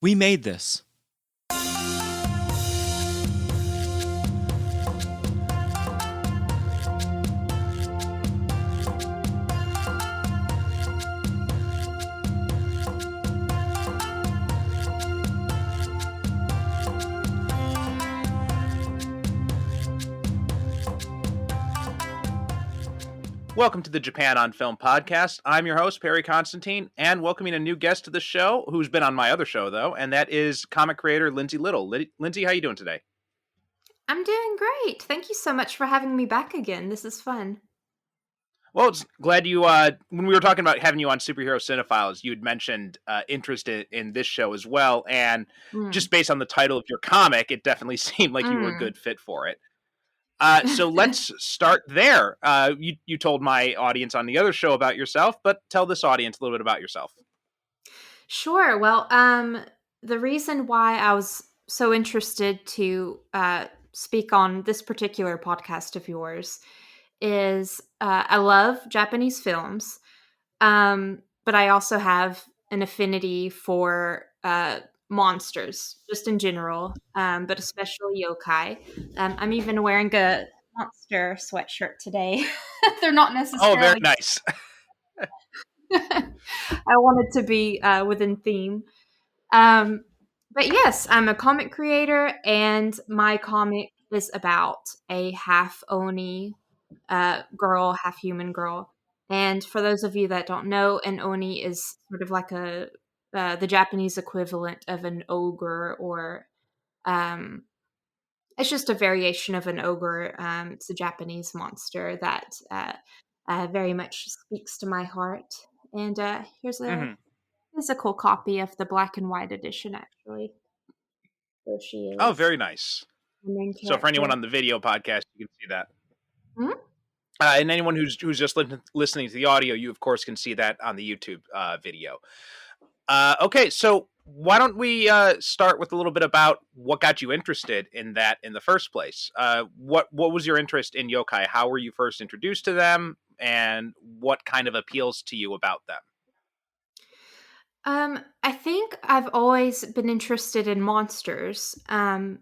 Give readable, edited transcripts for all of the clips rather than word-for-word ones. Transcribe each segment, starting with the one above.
We made this. Welcome to the Japan on Film podcast. I'm your host, Perry Constantine, and welcoming a new guest to the show who's been on my other show, though, and that is comic creator Lyndsey Little. Lyndsey, how you doing today? I'm doing great. Thank you so much for having me back again. This is fun. Well, it's glad you, when we were talking about having you on Superhero Cinephiles, you had mentioned interest in this show as well, and just based on the title of your comic, it definitely seemed like you were a good fit for it. So let's start there. You told my audience on the other show about yourself, but tell this audience a little bit about yourself. Sure. Well, the reason why I was so interested to speak on this particular podcast of yours is I love Japanese films, but I also have an affinity for monsters, just in general, but especially yokai. I'm even wearing a monster sweatshirt today. They're not necessarily. Oh, very nice. I wanted to be within theme. But yes, I'm a comic creator, and my comic is about a half Oni girl, half human girl. And for those of you that don't know, an Oni is sort of like the Japanese equivalent of an ogre, or it's just a variation of an ogre. It's a Japanese monster that very much speaks to my heart. And here's a cool copy of the black and white edition, actually. There she is. Oh, very nice. So for anyone on the video podcast, you can see that. Mm-hmm. And anyone who's just listening to the audio, you of course can see that on the YouTube video. Okay, so why don't we start with a little bit about what got you interested in that in the first place? What was your interest in yokai? How were you first introduced to them, and what kind of appeals to you about them? I think I've always been interested in monsters. I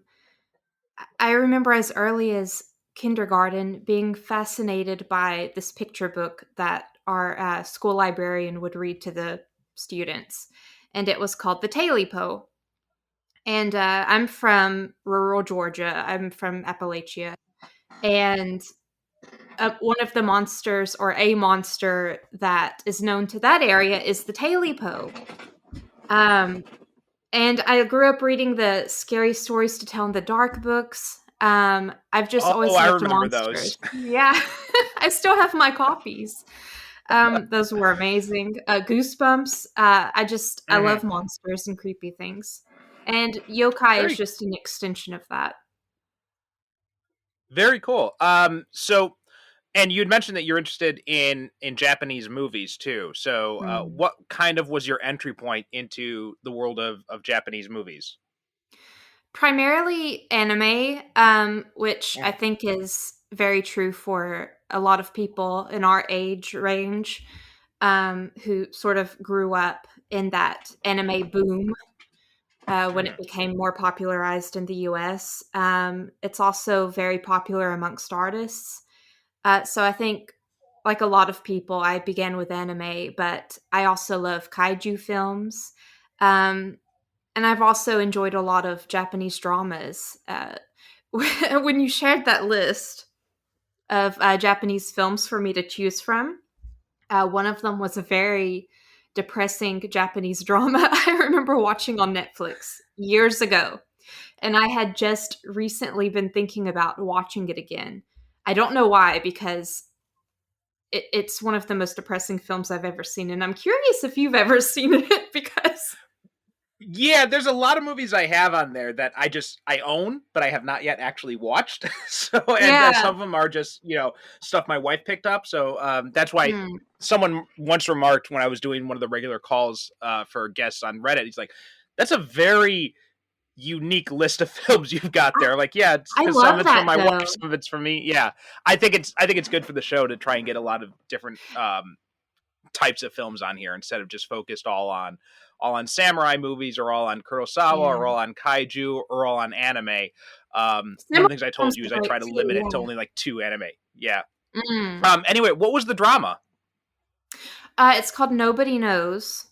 remember as early as kindergarten being fascinated by this picture book that our school librarian would read to the students, and it was called The Tailypo. And I'm from rural Georgia. I'm from Appalachia, and one of the monsters, or a monster that is known to that area, is the Tailypo. And I grew up reading the Scary Stories to Tell in the Dark books. I've just always loved monsters. Those. Yeah, I still have my copies. Those were amazing. Goosebumps. I love monsters and creepy things. And yokai is just an extension of that. Very cool. So, and you had mentioned that you're interested in Japanese movies too. So what kind of was your entry point into the world of Japanese movies? Primarily anime, which I think is very true for a lot of people in our age range, who sort of grew up in that anime boom when it became more popularized in the US. It's also very popular amongst artists. So I think, like a lot of people, I began with anime, but I also love kaiju films. And I've also enjoyed a lot of Japanese dramas. When you shared that list of Japanese films for me to choose from, one of them was a very depressing Japanese drama I remember watching on Netflix years ago. And I had just recently been thinking about watching it again. I don't know why, because it's one of the most depressing films I've ever seen. And I'm curious if you've ever seen it, because... Yeah, there's a lot of movies I have on there that I own, but I have not yet actually watched. So, and some of them are just, stuff my wife picked up. So that's why someone once remarked when I was doing one of the regular calls for guests on Reddit, he's like, that's a very unique list of films you've got there. Like, yeah, some of it's from my wife, some of it's from me. Yeah, I think it's good for the show to try and get a lot of different types of films on here instead of just focused all on all on samurai movies, or all on Kurosawa, Yeah. or all on kaiju, or all on anime. One of the things I told you is I try to limit it to only like 2 anime. Yeah. Anyway, what was the drama? It's called Nobody Knows.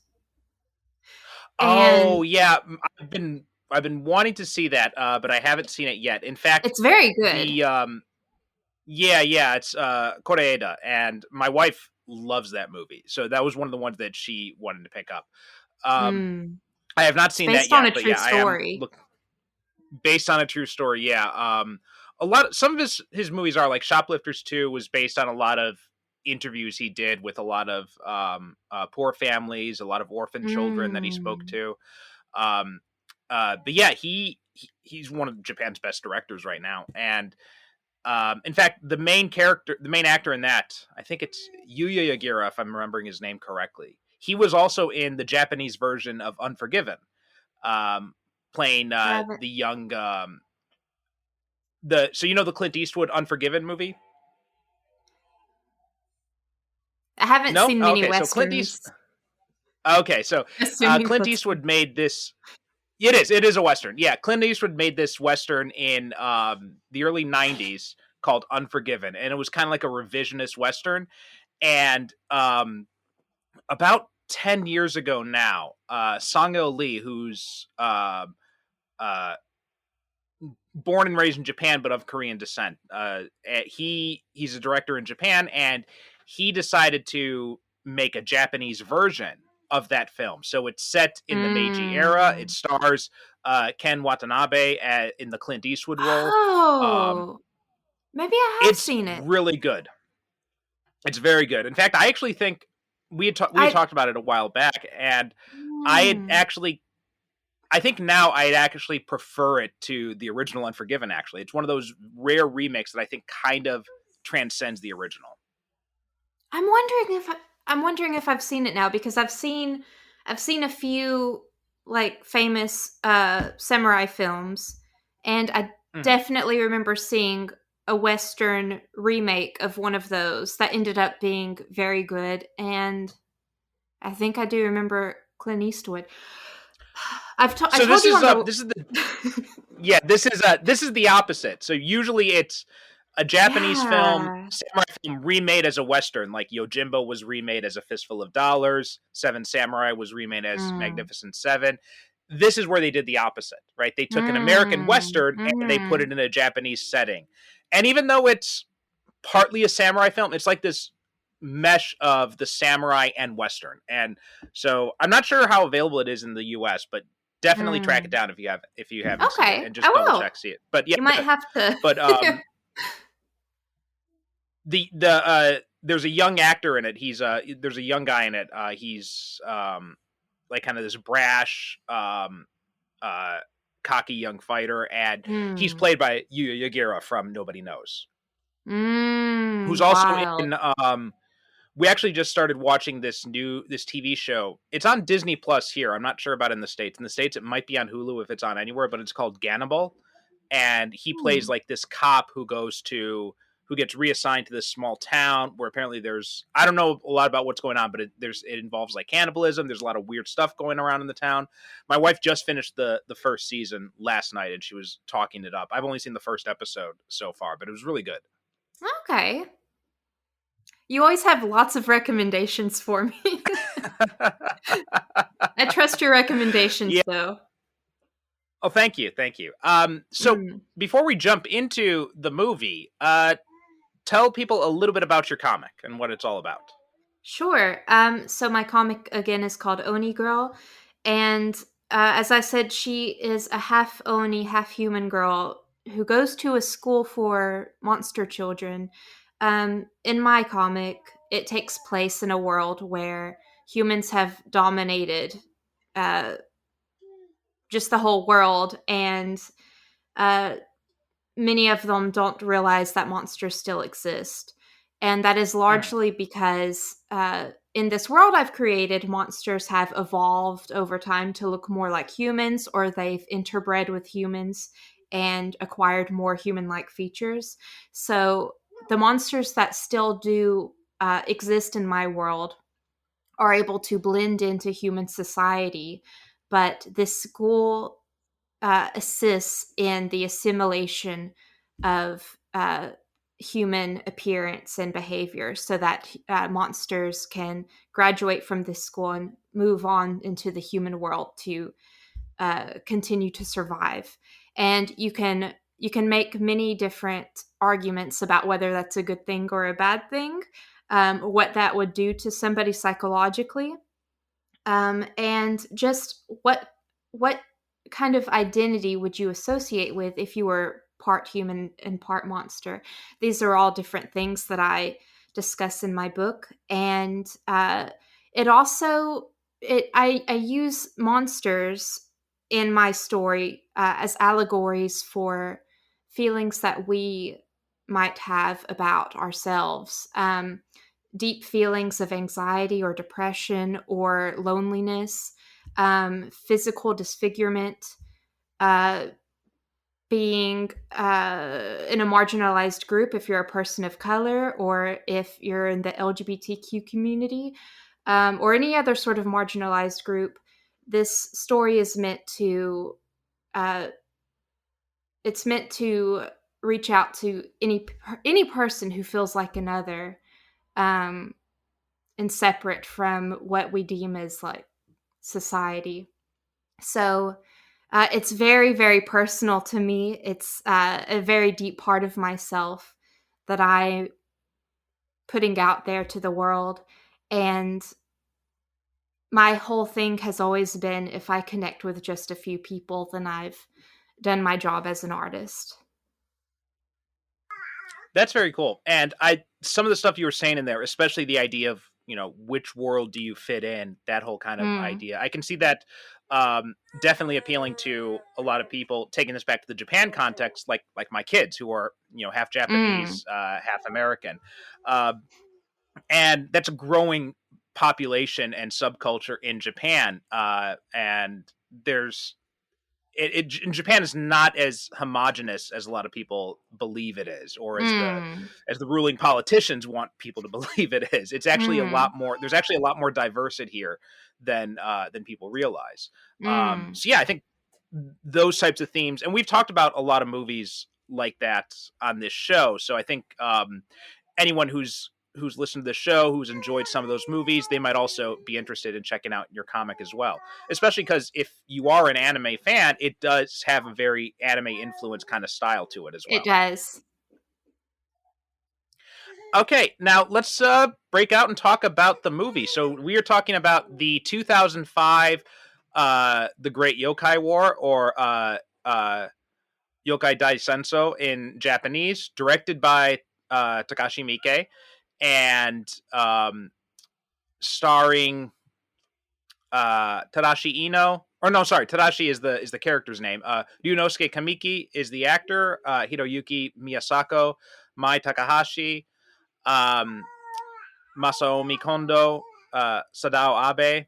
Oh yeah, I've been wanting to see that, but I haven't seen it yet. In fact, it's very good. It's Koreeda, and my wife loves that movie, so that was one of the ones that she wanted to pick up. I have not seen that yet, but yeah, I am based on a true story. Yeah, some of his movies are like Shoplifters 2 was based on a lot of interviews he did with a lot of poor families, a lot of orphan children that he spoke to. But yeah, he's one of Japan's best directors right now, and in fact, the main actor in that, I think it's Yuya Yagira, if I'm remembering his name correctly. He was also in the Japanese version of Unforgiven, playing the young so you know the Clint Eastwood Unforgiven movie? I haven't seen many westerns. So Clint Eastwood made this. It is a western. Yeah, Clint Eastwood made this western in the early 90s called Unforgiven, and it was kind of like a revisionist western. And about 10 years ago now, Sang-il Lee, who's born and raised in Japan but of Korean descent, he's a director in Japan, and he decided to make a Japanese version of that film. So it's set in the Meiji era. It stars Ken Watanabe in the Clint Eastwood role. Oh, maybe I have seen it. It's really good. It's very good. In fact, I actually think we had talked about it a while back, and I think now I'd actually prefer it to the original Unforgiven. Actually, it's one of those rare remakes that I think kind of transcends the original. I'm wondering if I've seen it now, because I've seen a few like famous samurai films, and I definitely remember seeing a Western remake of one of those that ended up being very good, and I think I do remember Clint Eastwood. This is the opposite. So usually it's a Japanese film, samurai film remade as a Western, like Yojimbo was remade as A Fistful of Dollars, Seven Samurai was remade as Magnificent Seven. This is where they did the opposite, right? They took an American Western and they put it in a Japanese setting. And even though it's partly a samurai film, it's like this mesh of the samurai and Western. And so I'm not sure how available it is in the US, but definitely track it down if you haven't seen it, and just double check see it. But yeah, you might have to. But there's a young actor in it. There's a young guy in it. He's like kind of this brash, cocky young fighter, and he's played by Yuya Yagira from Nobody Knows, who's also in. We actually just started watching this TV show. It's on Disney Plus here. I'm not sure about in the States. In the States, it might be on Hulu if it's on anywhere, but it's called Gannibal. And he plays like this cop who gets reassigned to this small town where apparently I don't know a lot about what's going on, but it involves like cannibalism. There's a lot of weird stuff going around in the town. My wife just finished the first season last night, and she was talking it up. I've only seen the first episode so far, but it was really good. Okay. You always have lots of recommendations for me. I trust your recommendations, though. Oh, thank you. So before we jump into the movie, tell people a little bit about your comic and what it's all about. Sure. So my comic, again, is called OniGirl. And as I said, she is a half Oni, half human girl who goes to a school for monster children. In my comic, it takes place in a world where humans have dominated just the whole world, and many of them don't realize that monsters still exist. And that is largely because in this world I've created, monsters have evolved over time to look more like humans, or they've interbred with humans and acquired more human-like features. So the monsters that still do exist in my world are able to blend into human society, but this school assists in the assimilation of human appearance and behavior so that monsters can graduate from this school and move on into the human world to continue to survive. And you can make many different arguments about whether that's a good thing or a bad thing, what that would do to somebody psychologically, and just what kind of identity would you associate with if you were part human and part monster. These are all different things that I discuss in my book, and it also I use monsters in my story as allegories for feelings that we might have about ourselves. Deep feelings of anxiety or depression or loneliness, physical disfigurement, uh, being in a marginalized group if you're a person of color or if you're in the LGBTQ community, or any other sort of marginalized group. This story is meant to uh, it's meant to reach out to any person who feels like another, um, and separate from what we deem as like society. So it's very, very personal to me. It's a very deep part of myself that I putting out there to the world. And my whole thing has always been, if I connect with just a few people, then I've done my job as an artist. That's very cool. And some of the stuff you were saying in there, especially the idea of, which world do you fit in, that whole kind of idea. I can see that definitely appealing to a lot of people, taking this back to the Japan context, like my kids who are, half Japanese, half American. And that's a growing population and subculture in Japan. And there's in Japan is not as homogenous as a lot of people believe it is, or as the ruling politicians want people to believe it is. It's actually a lot more. There's actually a lot more diversity here than people realize. So yeah, I think those types of themes, and we've talked about a lot of movies like that on this show. So I think anyone who's listened to the show, who's enjoyed some of those movies, they might also be interested in checking out your comic as well. Especially because if you are an anime fan, it does have a very anime influence kind of style to it as well. It does. Okay, now let's break out and talk about the movie. So we are talking about the 2005 The Great Yokai War, or Yokai Daisensho in Japanese, directed by Takashi Miike, and starring Tadashi Ino. Or no, sorry, Tadashi is the character's name. Ryunosuke Kamiki is the actor. Hiroyuki Miyasako, Mai Takahashi, Masaomi Kondo, Sadao Abe,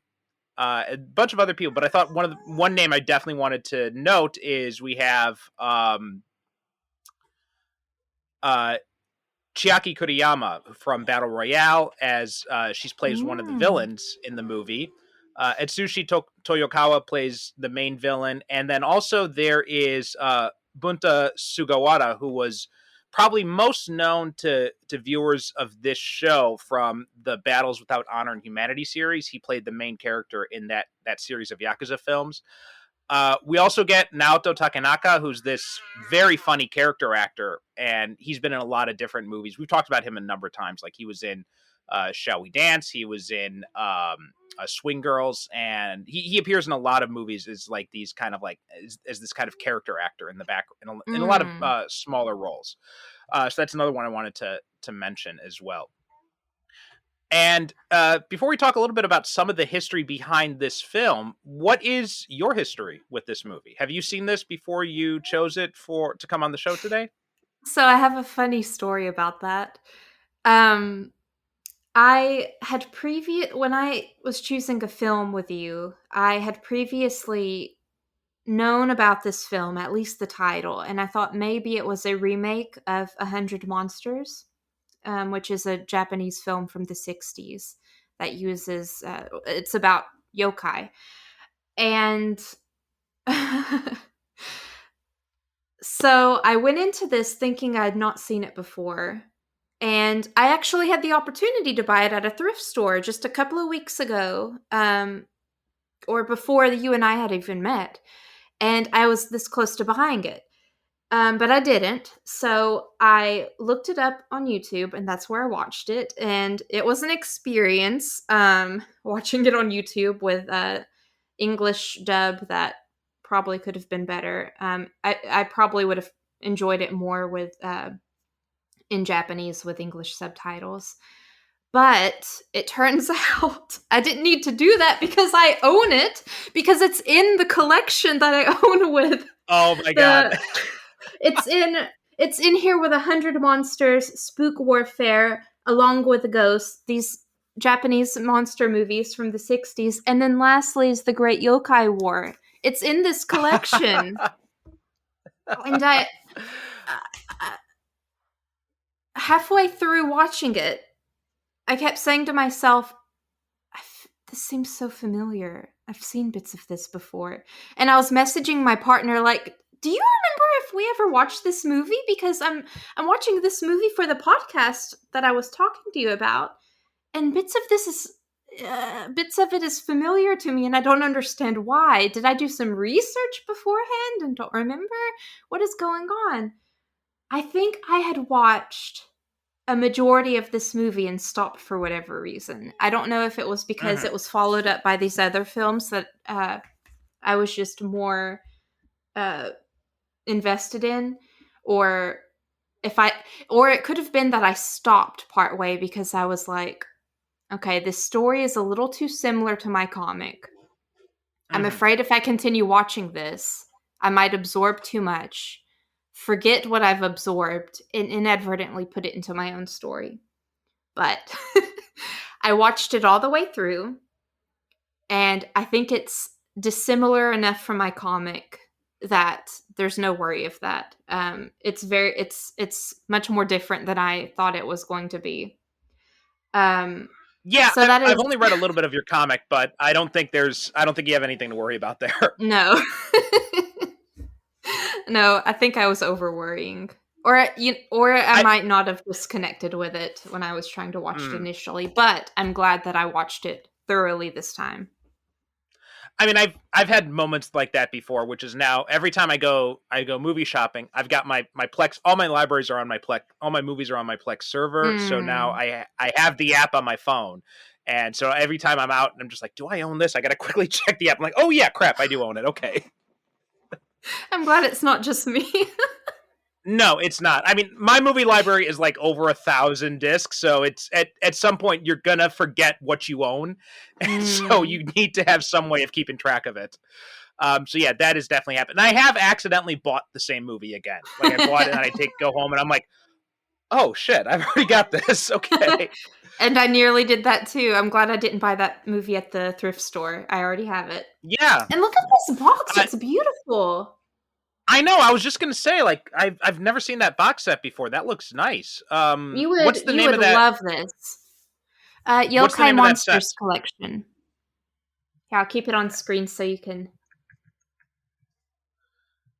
a bunch of other people. But I thought one name I definitely wanted to note is we have Chiaki Kuriyama from Battle Royale, as she plays one of the villains in the movie. Atsushi Toyokawa plays the main villain. And then also there is Bunta Sugawara, who was probably most known to viewers of this show from the Battles Without Honor and Humanity series. He played the main character in that series of Yakuza films. We also get Naoto Takenaka, who's this very funny character actor, and he's been in a lot of different movies. We've talked about him a number of times. Like, he was in Shall We Dance? He was in Swing Girls, and he appears in a lot of movies as like these kind of like as this kind of character actor in the back in a lot of smaller roles. So that's another one I wanted to mention as well. And before we talk a little bit about some of the history behind this film, what is your history with this movie? Have you seen this before you chose it to come on the show today? So I have a funny story about that. I had when I was choosing a film with you, I had previously known about this film, at least the title, and I thought maybe it was a remake of 100 Monsters, which is a Japanese film from the 60s that uses it's about yokai. And so I went into this thinking I had not seen it before. And I actually had the opportunity to buy it at a thrift store just a couple of weeks ago, or before you and I had even met. And I was this close to buying it. But I didn't. So I looked it up on YouTube, and that's where I watched it. And it was an experience watching it on YouTube with English dub that probably could have been better. I probably would have enjoyed it more with in Japanese with English subtitles. But it turns out I didn't need to do that because I own it, because it's in the collection that I own with. Oh my God. It's in here with 100 monsters, spook warfare, along with the ghosts, these Japanese monster movies from the 60s, and then lastly is the Great Yokai War. It's in this collection. And I halfway through watching it, I kept saying to myself, this seems so familiar. I've seen bits of this before. And I was messaging my partner like, do you remember if we ever watched this movie? Because I'm watching this movie for the podcast that I was talking to you about, and bits of it is familiar to me, and I don't understand why. Did I do some research beforehand and don't remember? What is going on? I think I had watched a majority of this movie and stopped for whatever reason. I don't know if it was because it was followed up by these other films that I was just more invested in, or it could have been that I stopped partway because I was like, okay, this story is a little too similar to my comic. I'm afraid if I continue watching this, I might absorb too much, forget what I've absorbed, and inadvertently put it into my own story. But I watched it all the way through, and I think it's dissimilar enough from my comic that there's no worry of that. It's much more different than I thought it was going to be. Yeah, so I've only read a little bit of your comic, but I don't think you have anything to worry about there. No. No, I think I was over worrying. Or I might not have disconnected with it when I was trying to watch it initially, but I'm glad that I watched it thoroughly this time. I mean, I've had moments like that before, which is now every time I go movie shopping, I've got my Plex. All my libraries are on my Plex. All my movies are on my Plex server. So now I have the app on my phone, and so every time I'm out, I'm just like, do I own this? I got to quickly check the app. I'm like, oh yeah, crap, I do own it. Okay. I'm glad it's not just me. No, it's not. I mean, my movie library is like over 1,000 discs, so it's at some point you're gonna forget what you own, and so you need to have some way of keeping track of it. So yeah, that has definitely happened. And I have accidentally bought the same movie again. Like I bought it and I go home and I'm like, oh shit, I've already got this. Okay. And I nearly did that too. I'm glad I didn't buy that movie at the thrift store. I already have it. Yeah. And look at this box. It's beautiful. I know. I was just gonna say, like, I've never seen that box set before. That looks nice. What's the name of that? You would love this. Yokai Monsters Collection. Here, I'll keep it on screen so you can.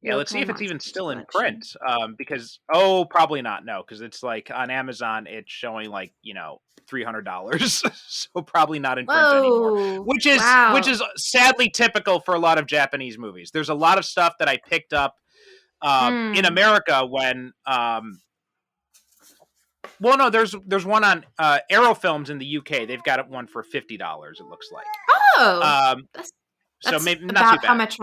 Yeah, let's see if it's even still in print. Because probably not. No, because it's like on Amazon, it's showing like $300, so probably not in print anymore. Which is sadly typical for a lot of Japanese movies. There's a lot of stuff that I picked up in America when. Well, no, there's one on Arrow Films in the UK. They've got one for $50. It looks like. Oh, so maybe not too bad. How much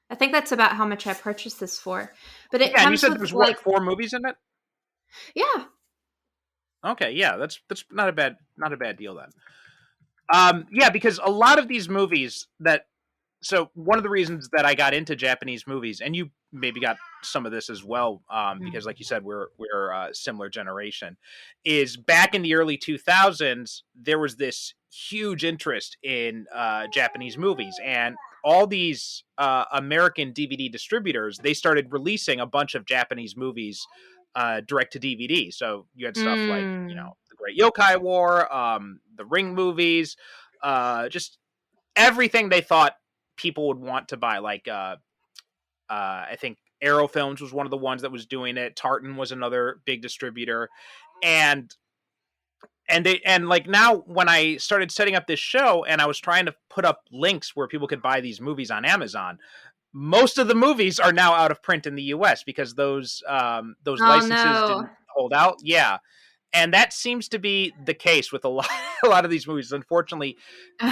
I think that's about how much I purchased this for. But it comes and you said with there's what, 4 movies in it? Yeah. Okay, yeah, that's not a bad deal then. Yeah, because a lot of these movies so one of the reasons that I got into Japanese movies, and you maybe got some of this as well, because like you said, we're a similar generation, is back in the early 2000s, there was this huge interest in Japanese movies, and all these American DVD distributors, they started releasing a bunch of Japanese movies direct to DVD. So you had stuff like, The Great Yokai War, the Ring movies, just everything they thought people would want to buy. Like, I think Arrow Films was one of the ones that was doing it. Tartan was another big distributor, and like now when I started setting up this show and I was trying to put up links where people could buy these movies on Amazon, most of the movies are now out of print in the US because those licenses didn't hold out. Yeah. And that seems to be the case with a lot of these movies. Unfortunately,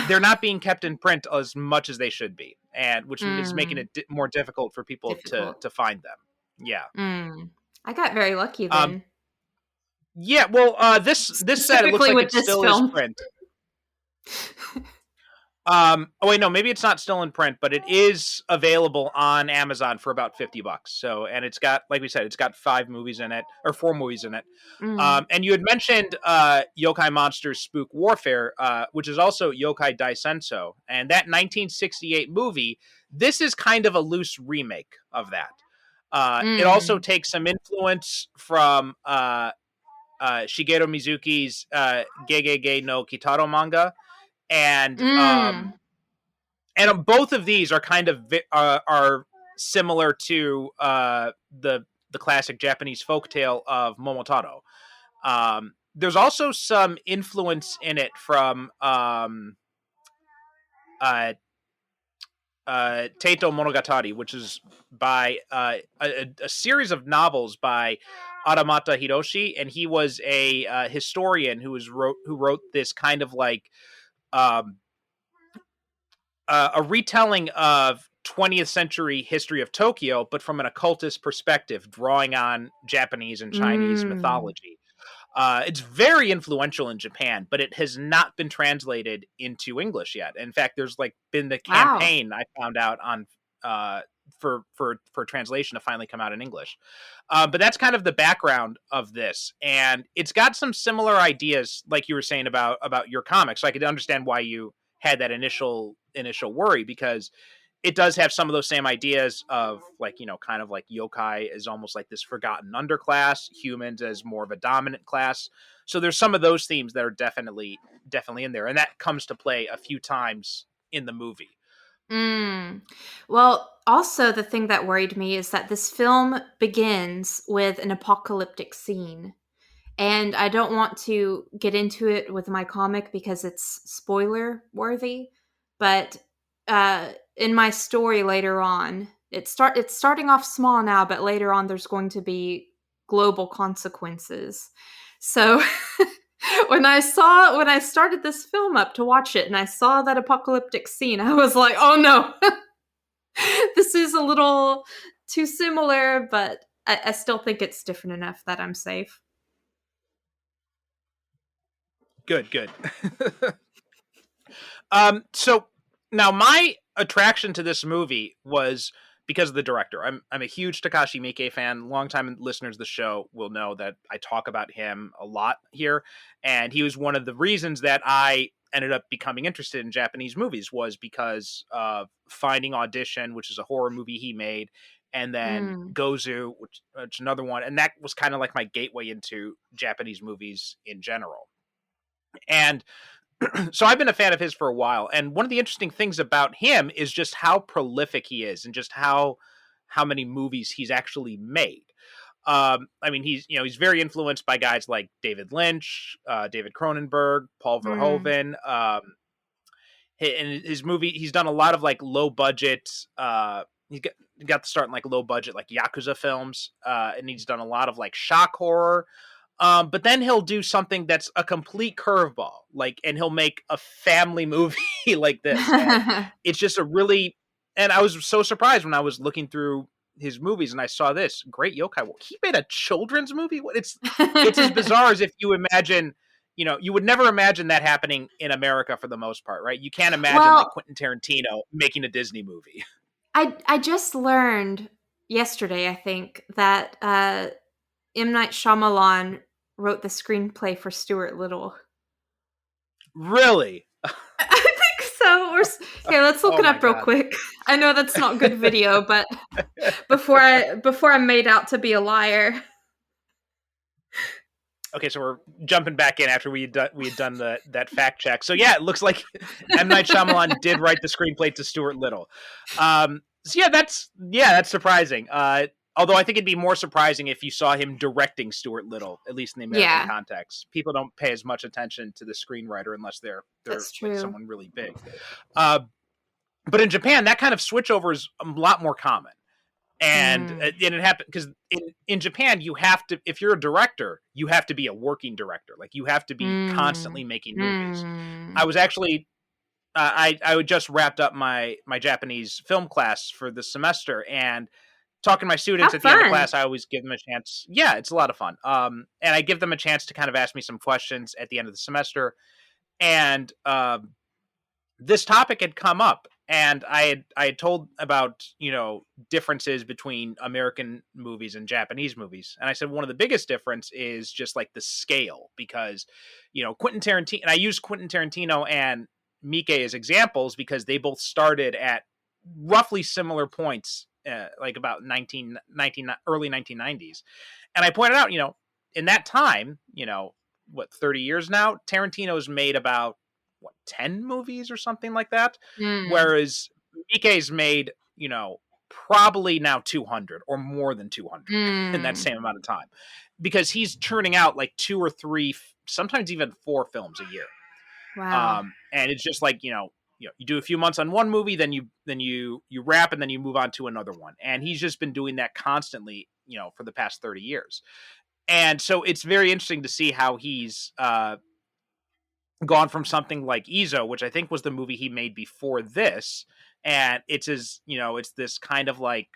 they're not being kept in print as much as they should be, and which is making it more difficult for people to find them. Yeah. I got very lucky then. Yeah, well, this said it looks like it still is print. Oh wait, no, maybe it's not still in print, but it is available on Amazon for about $50. So, and it's got, like we said, it's got 4 movies in it. And you had mentioned Yokai Monsters Spook Warfare, which is also Yokai Daisenso, and that 1968 movie. This is kind of a loose remake of that. It also takes some influence from Shigeru Mizuki's Gegege no Kitaro manga, and both of these are kind of are similar to the classic Japanese folktale of Momotaro. There's also some influence in it from Teito Monogatari, which is by a series of novels by Aramata Hiroshi, and he was a historian who wrote this kind of like a retelling of 20th century history of Tokyo, but from an occultist perspective, drawing on Japanese and Chinese mythology. It's very influential in Japan, but it has not been translated into English yet. In fact, there's like been the campaign I found out on for translation to finally come out in English. But that's kind of the background of this, and it's got some similar ideas, like you were saying about your comics. So I could understand why you had that initial worry, because it does have some of those same ideas of like, you know, kind of like yokai is almost like this forgotten underclass, humans as more of a dominant class. So there's some of those themes that are definitely in there, and that comes to play a few times in the movie. Well, also the thing that worried me is that this film begins with an apocalyptic scene. And I don't want to get into it with my comic because it's spoiler worthy, but in my story later on, it's starting off small now, but later on there's going to be global consequences. So when I started this film up to watch it and I saw that apocalyptic scene, I was like, oh no, this is a little too similar, but I still think it's different enough that I'm safe. Good. So now my attraction to this movie was because of the director. I'm a huge Takashi Miike fan. Longtime listeners of the show will know that I talk about him a lot here. And he was one of the reasons that I ended up becoming interested in Japanese movies, was because of Finding Audition, which is a horror movie he made, and then Gozu, which another one. And that was kind of like my gateway into Japanese movies in general. And so I've been a fan of his for a while, and one of the interesting things about him is just how prolific he is, and just how many movies he's actually made. I mean, he's very influenced by guys like David Lynch, David Cronenberg, Paul Verhoeven. In his movie, he's done a lot of like low budget. He got to start in like low budget like Yakuza films, and he's done a lot of like shock horror. But then he'll do something that's a complete curveball, and he'll make a family movie like this. And it's just and I was so surprised when I was looking through his movies and I saw this Great Yokai War. He made a children's movie. It's as bizarre as if you imagine, you would never imagine that happening in America for the most part, right? You can't imagine like Quentin Tarantino making a Disney movie. I just learned yesterday, I think, that M. Night Shyamalan wrote the screenplay for Stuart Little. Really? I think so. Here, let's look it up real quick. I know that's not good video, but before I'm made out to be a liar. Okay, so we're jumping back in after we had done that fact check. So yeah, it looks like M. Night Shyamalan did write the screenplay to Stuart Little. So yeah, that's surprising. Although I think it'd be more surprising if you saw him directing Stuart Little, at least in the American context. People don't pay as much attention to the screenwriter unless they're like someone really big. But in Japan, that kind of switchover is a lot more common. And it happened because in Japan, you have to, if you're a director, you have to be a working director. Like you have to be constantly making movies. I was actually, I just wrapped up my Japanese film class for the semester, and talking to my students at the end of class, I always give them a chance. Yeah, it's a lot of fun. And I give them a chance to kind of ask me some questions at the end of the semester. And this topic had come up. And I had told about, differences between American movies and Japanese movies. And I said, one of the biggest difference is just like the scale, because, Quentin Tarantino, and I use Quentin Tarantino and Miike as examples because they both started at roughly similar points, like about early 1990s. And I pointed out, in that time, 30 years now, Tarantino's made about 10 movies or something like that. Whereas Miike's made, probably now 200 or more than 200 in that same amount of time, because he's churning out like 2 or 3, sometimes even 4 films a year. Wow. And it's just like, you do a few months on one movie, then you wrap, and then you move on to another one. And he's just been doing that constantly, for the past 30 years. And so it's very interesting to see how he's, gone from something like Izo, which I think was the movie he made before this, and it's it's this kind of like,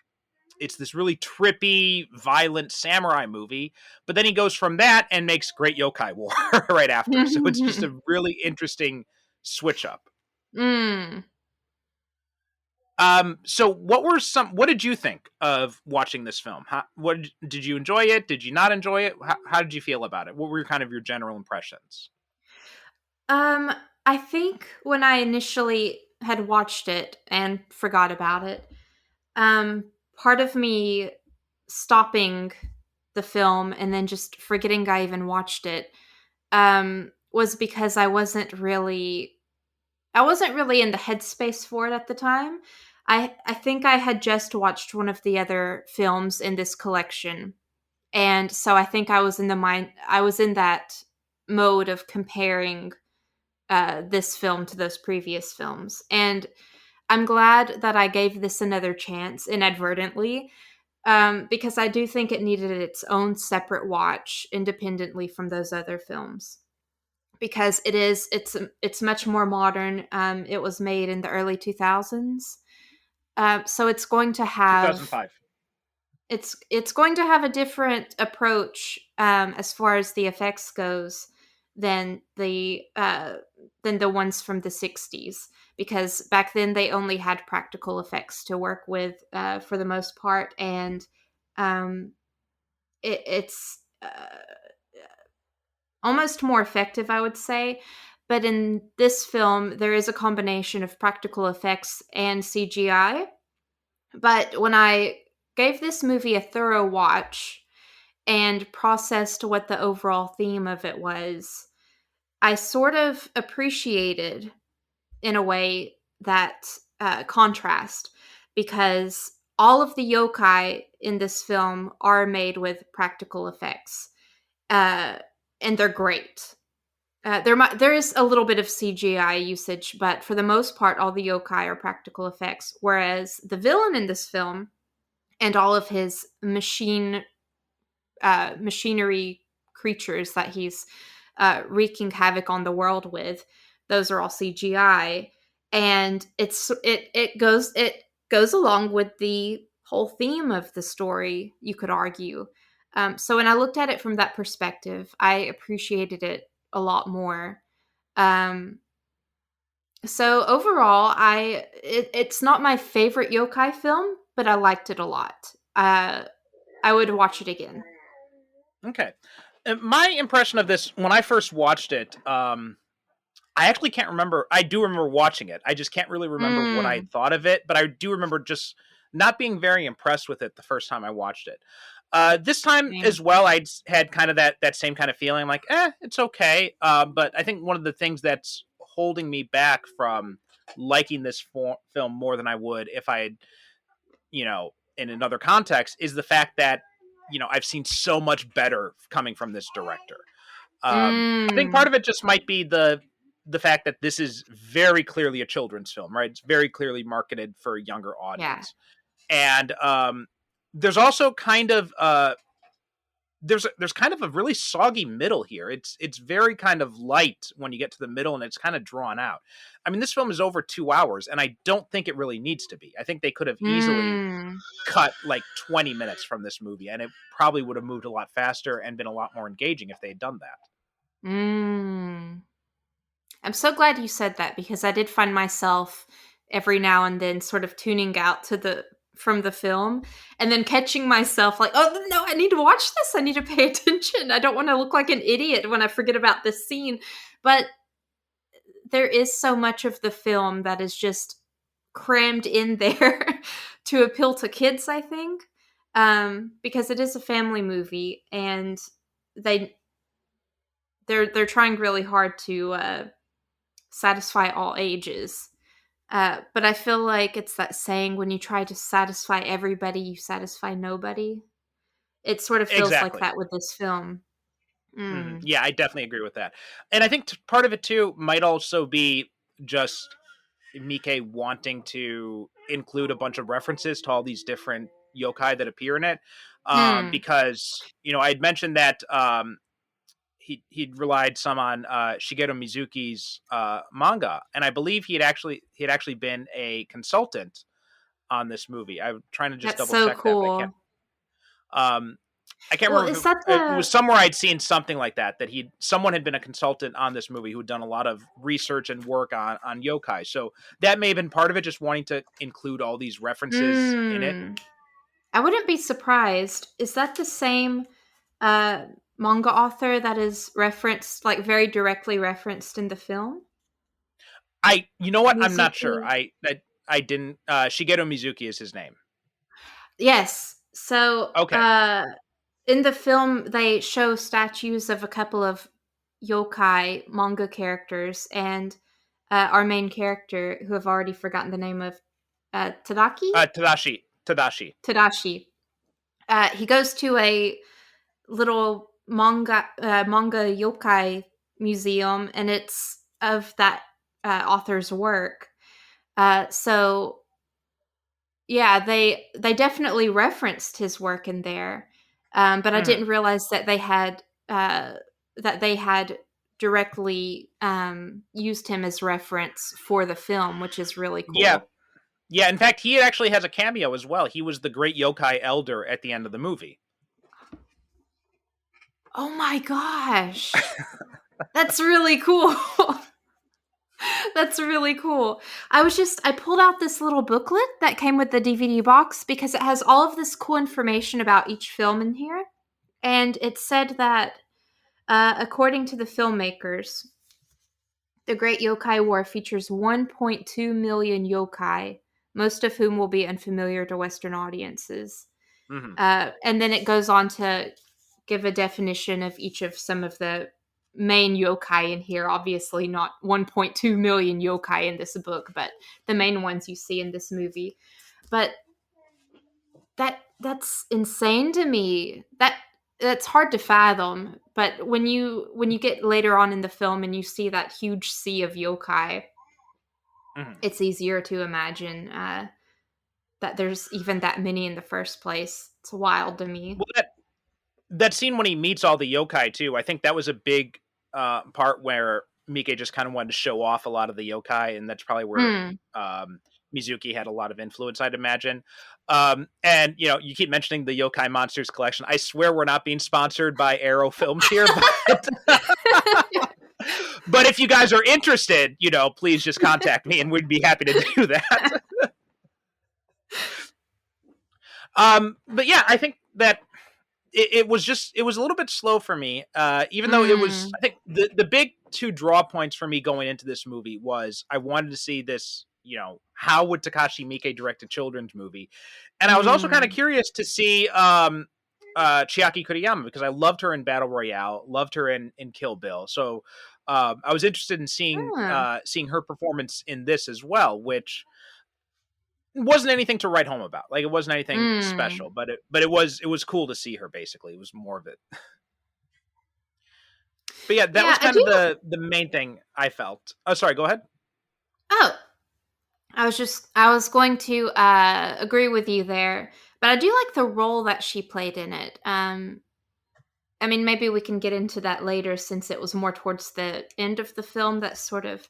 it's this really trippy, violent samurai movie, but then he goes from that and makes Great Yokai War right after. So it's just a really interesting switch up. So what did you think of watching this film? What did you enjoy it? Did you not enjoy it? How did you feel about it? What were kind of your general impressions? I think when I initially had watched it and forgot about it, part of me stopping the film and then just forgetting I even watched it, was because I wasn't really in the headspace for it at the time. I think I had just watched one of the other films in this collection. And so I think I was in that mode of comparing this film to those previous films. And I'm glad that I gave this another chance inadvertently, because I do think it needed its own separate watch independently from those other films. Because it's much more modern. It was made in the early 2000s. So it's going to have 2005. It's going to have a different approach as far as the effects goes than the ones from the 60s, because back then they only had practical effects to work with for the most part, and it's almost more effective, I would say. But in this film, there is a combination of practical effects and CGI. But when I gave this movie a thorough watch and processed what the overall theme of it was, I sort of appreciated, in a way, that contrast, because all of the yokai in this film are made with practical effects, and they're great. There is a little bit of CGI usage, but for the most part, all the yokai are practical effects, whereas the villain in this film and all of his machinery creatures that he's wreaking havoc on the world with, those are all CGI, and it goes along with the whole theme of the story, you could argue. So when I looked at it from that perspective, I appreciated it a lot more. So overall, it's not my favorite yokai film, but I liked it a lot. I would watch it again. Okay. My impression of this when I first watched it, I actually can't remember. I do remember watching it. I just can't really remember what I thought of it, but I do remember just not being very impressed with it the first time I watched it. This time as well, I had kind of that same kind of feeling, like, it's okay. But I think one of the things that's holding me back from liking this film more than I would if I had, in another context, is the fact that, I've seen so much better coming from this director. I think part of it just might be the fact that this is very clearly a children's film, right? It's very clearly marketed for a younger audience. Yeah. And there's also kind of there's kind of a really soggy middle here. It's very kind of light when you get to the middle, and it's kind of drawn out. I mean, this film is over 2 hours, and I don't think it really needs to be. I think they could have easily cut like 20 minutes from this movie, and it probably would have moved a lot faster and been a lot more engaging if they had done that. I'm so glad you said that, because I did find myself every now and then sort of tuning out from the film and then catching myself like, oh no, I need to watch this. I need to pay attention. I don't want to look like an idiot when I forget about this scene. But there is so much of the film that is just crammed in there to appeal to kids, I think, because it is a family movie, and they're trying really hard to satisfy all ages. But I feel like it's that saying, when you try to satisfy everybody, you satisfy nobody. It sort of feels like that with this film. Yeah, I definitely agree with that. And I think part of it too might also be just Miike wanting to include a bunch of references to all these different yokai that appear in it. Because, I'd mentioned that he'd relied some on Shigeru Mizuki's manga, and I believe he had actually been a consultant on this movie. I'm trying to just double check cool. that. I can't remember. It was somewhere I'd seen something like that someone had been a consultant on this movie who had done a lot of research and work on yokai. So that may have been part of it, just wanting to include all these references in it. I wouldn't be surprised. Is that the same manga author that is referenced, like very directly referenced in the film? You know what? Mizuki? I'm not sure. I didn't. Shigeru Mizuki is his name. Yes. So, okay. In the film, they show statues of a couple of yokai manga characters, and our main character, who I've already forgotten the name of, Tadashi. He goes to a little manga yokai museum, and it's of that author's work. So yeah, they definitely referenced his work in there, but I didn't realize that they had directly used him as reference for the film, which is really cool. Yeah. In fact, he actually has a cameo as well. He was the Great Yokai Elder at the end of the movie. Oh my gosh. That's really cool. That's really cool. I pulled out this little booklet that came with the DVD box, because it has all of this cool information about each film in here. And it said that, according to the filmmakers, the Great Yokai War features 1.2 million yokai, most of whom will be unfamiliar to Western audiences. And then it goes on to give a definition of each of some of the main yokai in here. Obviously not 1.2 million yokai in this book, but the main ones you see in this movie. But that's insane to me. That's hard to fathom. But when you get later on in the film and you see that huge sea of yokai, it's easier to imagine that there's even that many in the first place. It's wild to me. Well, that scene when he meets all the yokai too, I think that was a big part where Miike just kind of wanted to show off a lot of the yokai, and that's probably where Mizuki had a lot of influence, I'd imagine. And you keep mentioning the Yokai Monsters collection. I swear we're not being sponsored by Arrow Films here, but if you guys are interested, please just contact me, and we'd be happy to do that. But yeah, I think that it was a little bit slow for me, even though it was, I think the big two draw points for me going into this movie was I wanted to see this, how would Takashi Miike direct a children's movie? And I was also kind of curious to see Chiaki Kuriyama, because I loved her in Battle Royale, loved her in Kill Bill. So I was interested in seeing her performance in this as well, which wasn't anything to write home about. Like, it wasn't anything special, but it was cool to see her. Basically, it was more of it. But yeah, that was kind of the main thing I felt. Oh, sorry, go ahead. Oh, I was going to agree with you there, but I do like the role that she played in it. I mean, maybe we can get into that later, since it was more towards the end of the film that sort of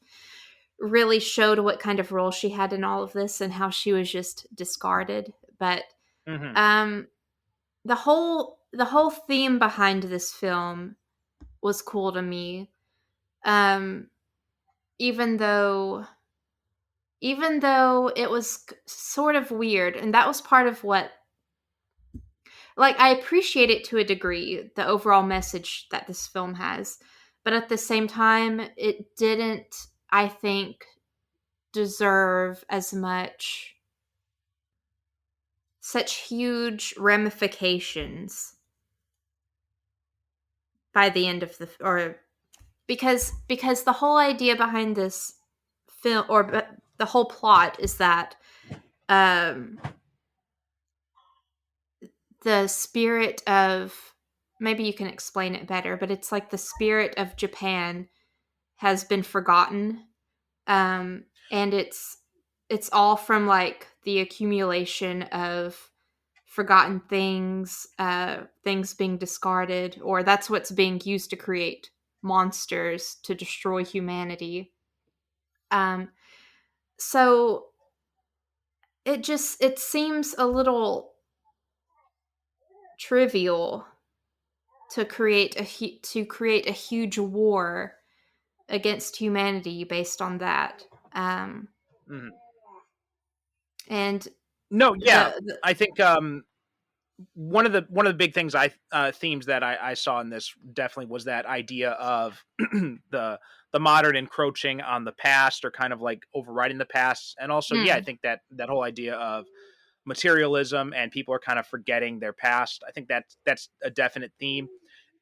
really showed what kind of role she had in all of this and how she was just discarded. But the whole theme behind this film was cool to me. Even though it was sort of weird, and that was part of what, like, I appreciate it to a degree, the overall message that this film has, but at the same time, it didn't, I think, deserve as much, such huge ramifications by the end of because the whole idea behind this film, or the whole plot, is that the spirit of, maybe you can explain it better, but it's like the spirit of Japan has been forgotten, and it's all from like the accumulation of forgotten things, things being discarded, or that's what's being used to create monsters to destroy humanity. So it seems a little trivial to create a huge war against humanity based on that. And no, yeah, I think one of the big things themes that I saw in this definitely was that idea of the modern encroaching on the past, or kind of like overriding the past, and also I think that whole idea of materialism and people are kind of forgetting their past. I think that's a definite theme.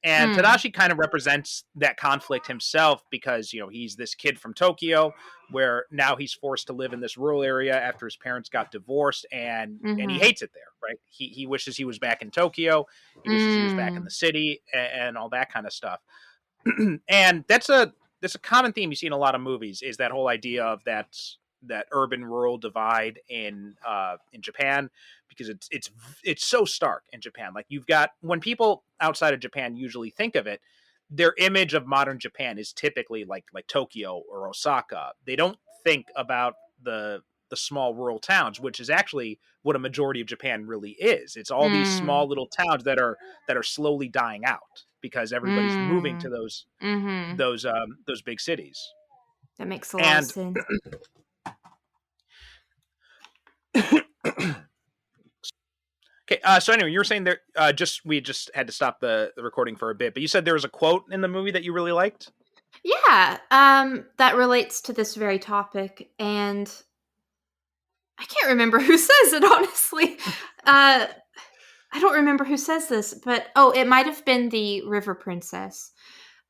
And Tadashi kind of represents that conflict himself, because, he's this kid from Tokyo, where now he's forced to live in this rural area after his parents got divorced, and he hates it there, right? He wishes he was back in Tokyo. He wishes he was back in the city, and all that kind of stuff. And that's a common theme you see in a lot of movies, is that whole idea of that urban rural divide in Japan, because it's so stark in Japan. Like, you've got, when people outside of Japan usually think of it, their image of modern Japan is typically like Tokyo or Osaka. They don't think about the small rural towns, which is actually what a majority of Japan really is. It's all these small little towns that are slowly dying out, because everybody's moving to those big cities. That makes a lot of sense. Okay, so anyway, you were saying there, we just had to stop the recording for a bit, but you said there was a quote in the movie that you really liked? Yeah, that relates to this very topic, and I can't remember who says it, honestly. I don't remember who says this, but it might have been the River Princess.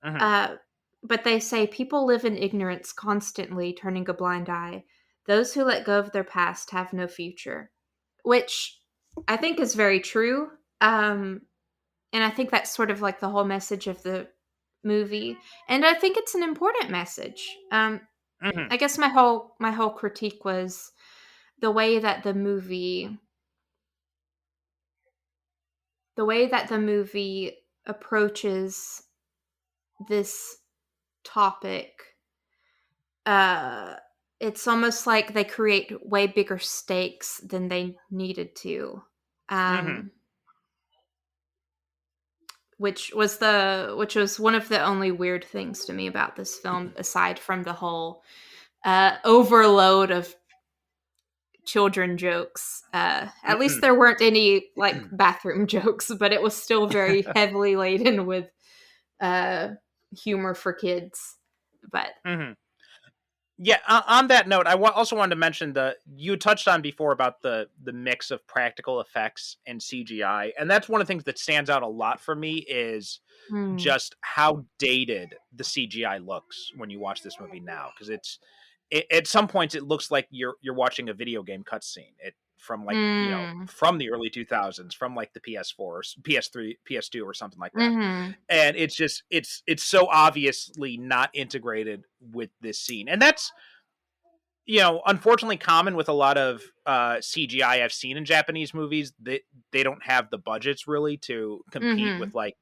But they say, people live in ignorance constantly, turning a blind eye. Those who let go of their past have no future. Which I think is very true. And I think that's sort of like the whole message of the movie. And I think it's an important message. I guess my whole critique was the way that the movie approaches this topic. It's almost like they create way bigger stakes than they needed to, which was one of the only weird things to me about this film, aside from the whole overload of children jokes. At least there weren't any like bathroom jokes, but it was still very heavily laden with humor for kids. But Yeah, on that note, I also wanted to mention you touched on before about the mix of practical effects and CGI, and that's one of the things that stands out a lot for me is Mm. just how dated the CGI looks when you watch this movie now, because at some points it looks like you're watching a video game cutscene. It from like Mm. from the early 2000s, from like the PS4 or PS3, PS2 or something like that, Mm-hmm. and it's just it's so obviously not integrated with this scene, and that's unfortunately common with a lot of CGI I've seen in Japanese movies. They don't have the budgets really to compete Mm-hmm. with like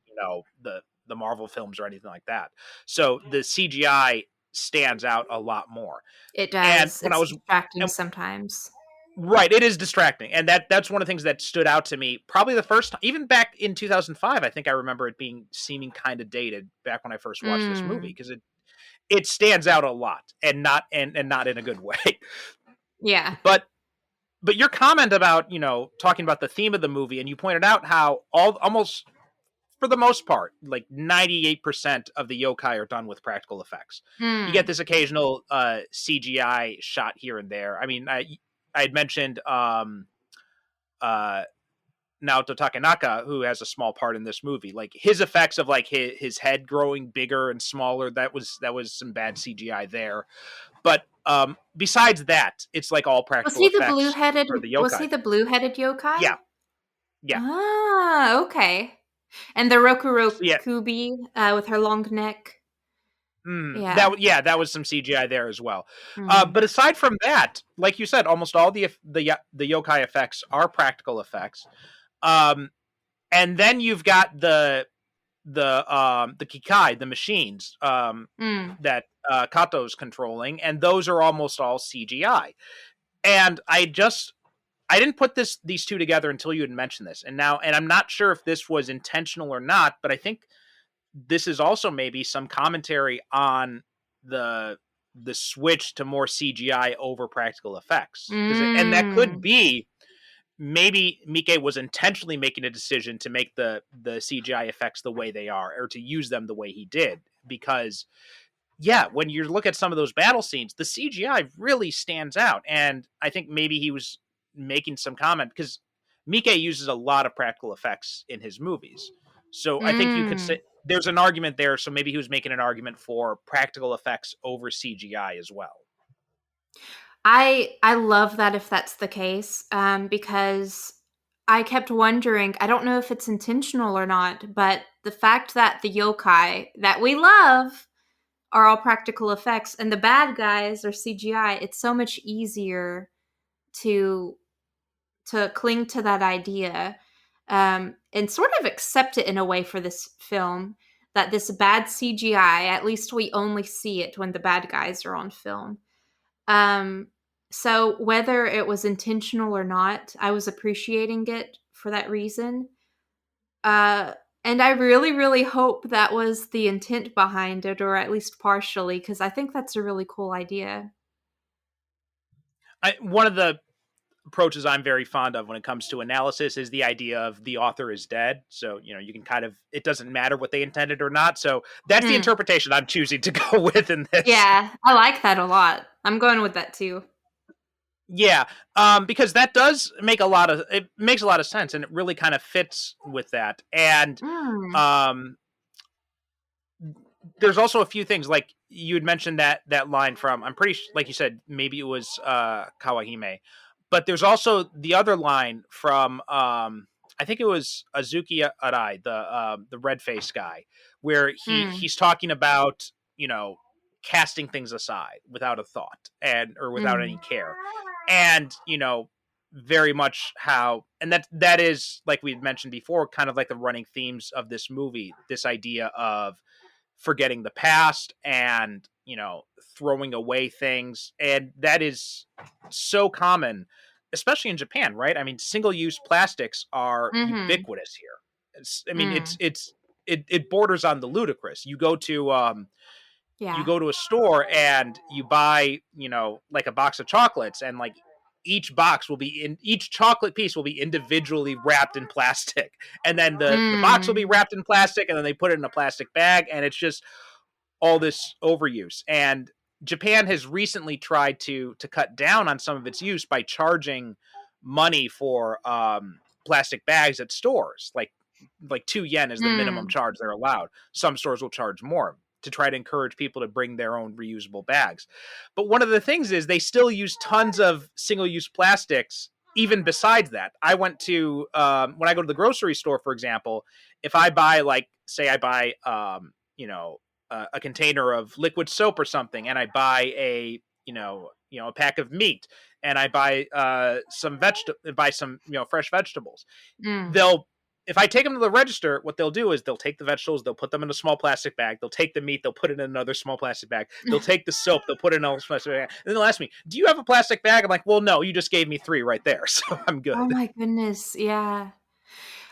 the Marvel films or anything like that. So the CGI stands out a lot more. It And does. when I It's was distracting and, sometimes. right, it is distracting, and that's one of the things that stood out to me. Probably the first time, even back in 2005, I think I remember it seeming kind of dated back when I first watched this movie, Mm. because it stands out a lot, and not in a good way. Yeah. But your comment about talking about the theme of the movie, and you pointed out how almost for the most part, like 98% of the yokai are done with practical effects. You get Mm. this occasional CGI shot here and there. I mean, I had mentioned uh, Naoto Takenaka, who has a small part in this movie. Like his effects of like his head growing bigger and smaller, that was some bad CGI there. But besides that, it's like all Was practical he the effects blue-headed for the was yokai. he the blue-headed yokai? Yeah, yeah. Ah, okay. And the So yeah, Rokurokubi with her long neck. Yeah. that was some CGI there as well. Mm. But aside from that, like you said, almost all the yokai effects are practical effects. Um, and then you've got the kikai, the machines Mm. that Kato's controlling, and those are almost all CGI. And I didn't put these two together until you had mentioned this, and I'm not sure if this was intentional or not, but I think this is also maybe some commentary on the switch to more CGI over practical effects, and that could Mm. be maybe Miike was intentionally making a decision to make the CGI effects the way they are, or to use them the way he did, because yeah, when you look at some of those battle scenes, the CGI really stands out, and I think maybe he was making some comment because Miike uses a lot of practical effects in his movies, so I think you could say Mm. there's an argument there. So maybe he was making an argument for practical effects over CGI as well. I love that if that's the case, because I kept wondering. I don't know if it's intentional or not, but the fact that the yokai that we love are all practical effects and the bad guys are CGI, it's so much easier to cling to that idea, and sort of accept it in a way for this film, that this bad CGI, at least we only see it when the bad guys are on film. Um, so whether it was intentional or not, I was appreciating it for that reason. Uh, and I really, really hope that was the intent behind it, or at least partially, because I think that's a really cool idea. One of the approaches I'm very fond of when it comes to analysis is the idea of the author is dead. So, you can kind of, it doesn't matter what they intended or not. So that's the Hmm. interpretation I'm choosing to go with in this. Yeah, I like that a lot. I'm going with that too. Yeah. Because it makes a lot of sense, and it really kind of fits with that. And, Mm. um, there's also a few things like you had mentioned that line from, I'm pretty like you said, maybe it was Kawahime, but there's also the other line from I think it was Azuki Arai, the red face guy, where Mm. he's talking about casting things aside without a thought, or without any Mm. care, and very much how, and that is, like we had mentioned before, kind of like the running themes of this movie, this idea of forgetting the past, and throwing away things, and that is so common, especially in Japan, right? I mean, single-use plastics are Mhm. ubiquitous here. I mean, Mm. it borders on the ludicrous. You Yeah. go to a store and you buy, like a box of chocolates, and like each chocolate piece will be individually wrapped in plastic, and then the box will be Mm. wrapped in plastic, and then they put it in a plastic bag, and it's just all this overuse. And Japan has recently tried to cut down on some of its use by charging money for plastic bags at stores. Like 2 yen is the minimum charge they're allowed. Some stores will charge more to try to encourage people to bring their own reusable bags. But one of the things is they still use tons of single-use plastics even besides that. I went to, when I go to the grocery store, for example, if I buy, like, say I buy, a container of liquid soap or something, and I buy a pack of meat, and I buy some fresh vegetables, they'll if I take them to the register, what they'll do is they'll take the vegetables, they'll put them in a small plastic bag, they'll take the meat, they'll put it in another small plastic bag, they'll take the soap, they'll put it in another plastic bag, and then they'll ask me, do you have a plastic bag? I'm like, well, no, you just gave me 3 right there, so I'm good. Oh my goodness, yeah.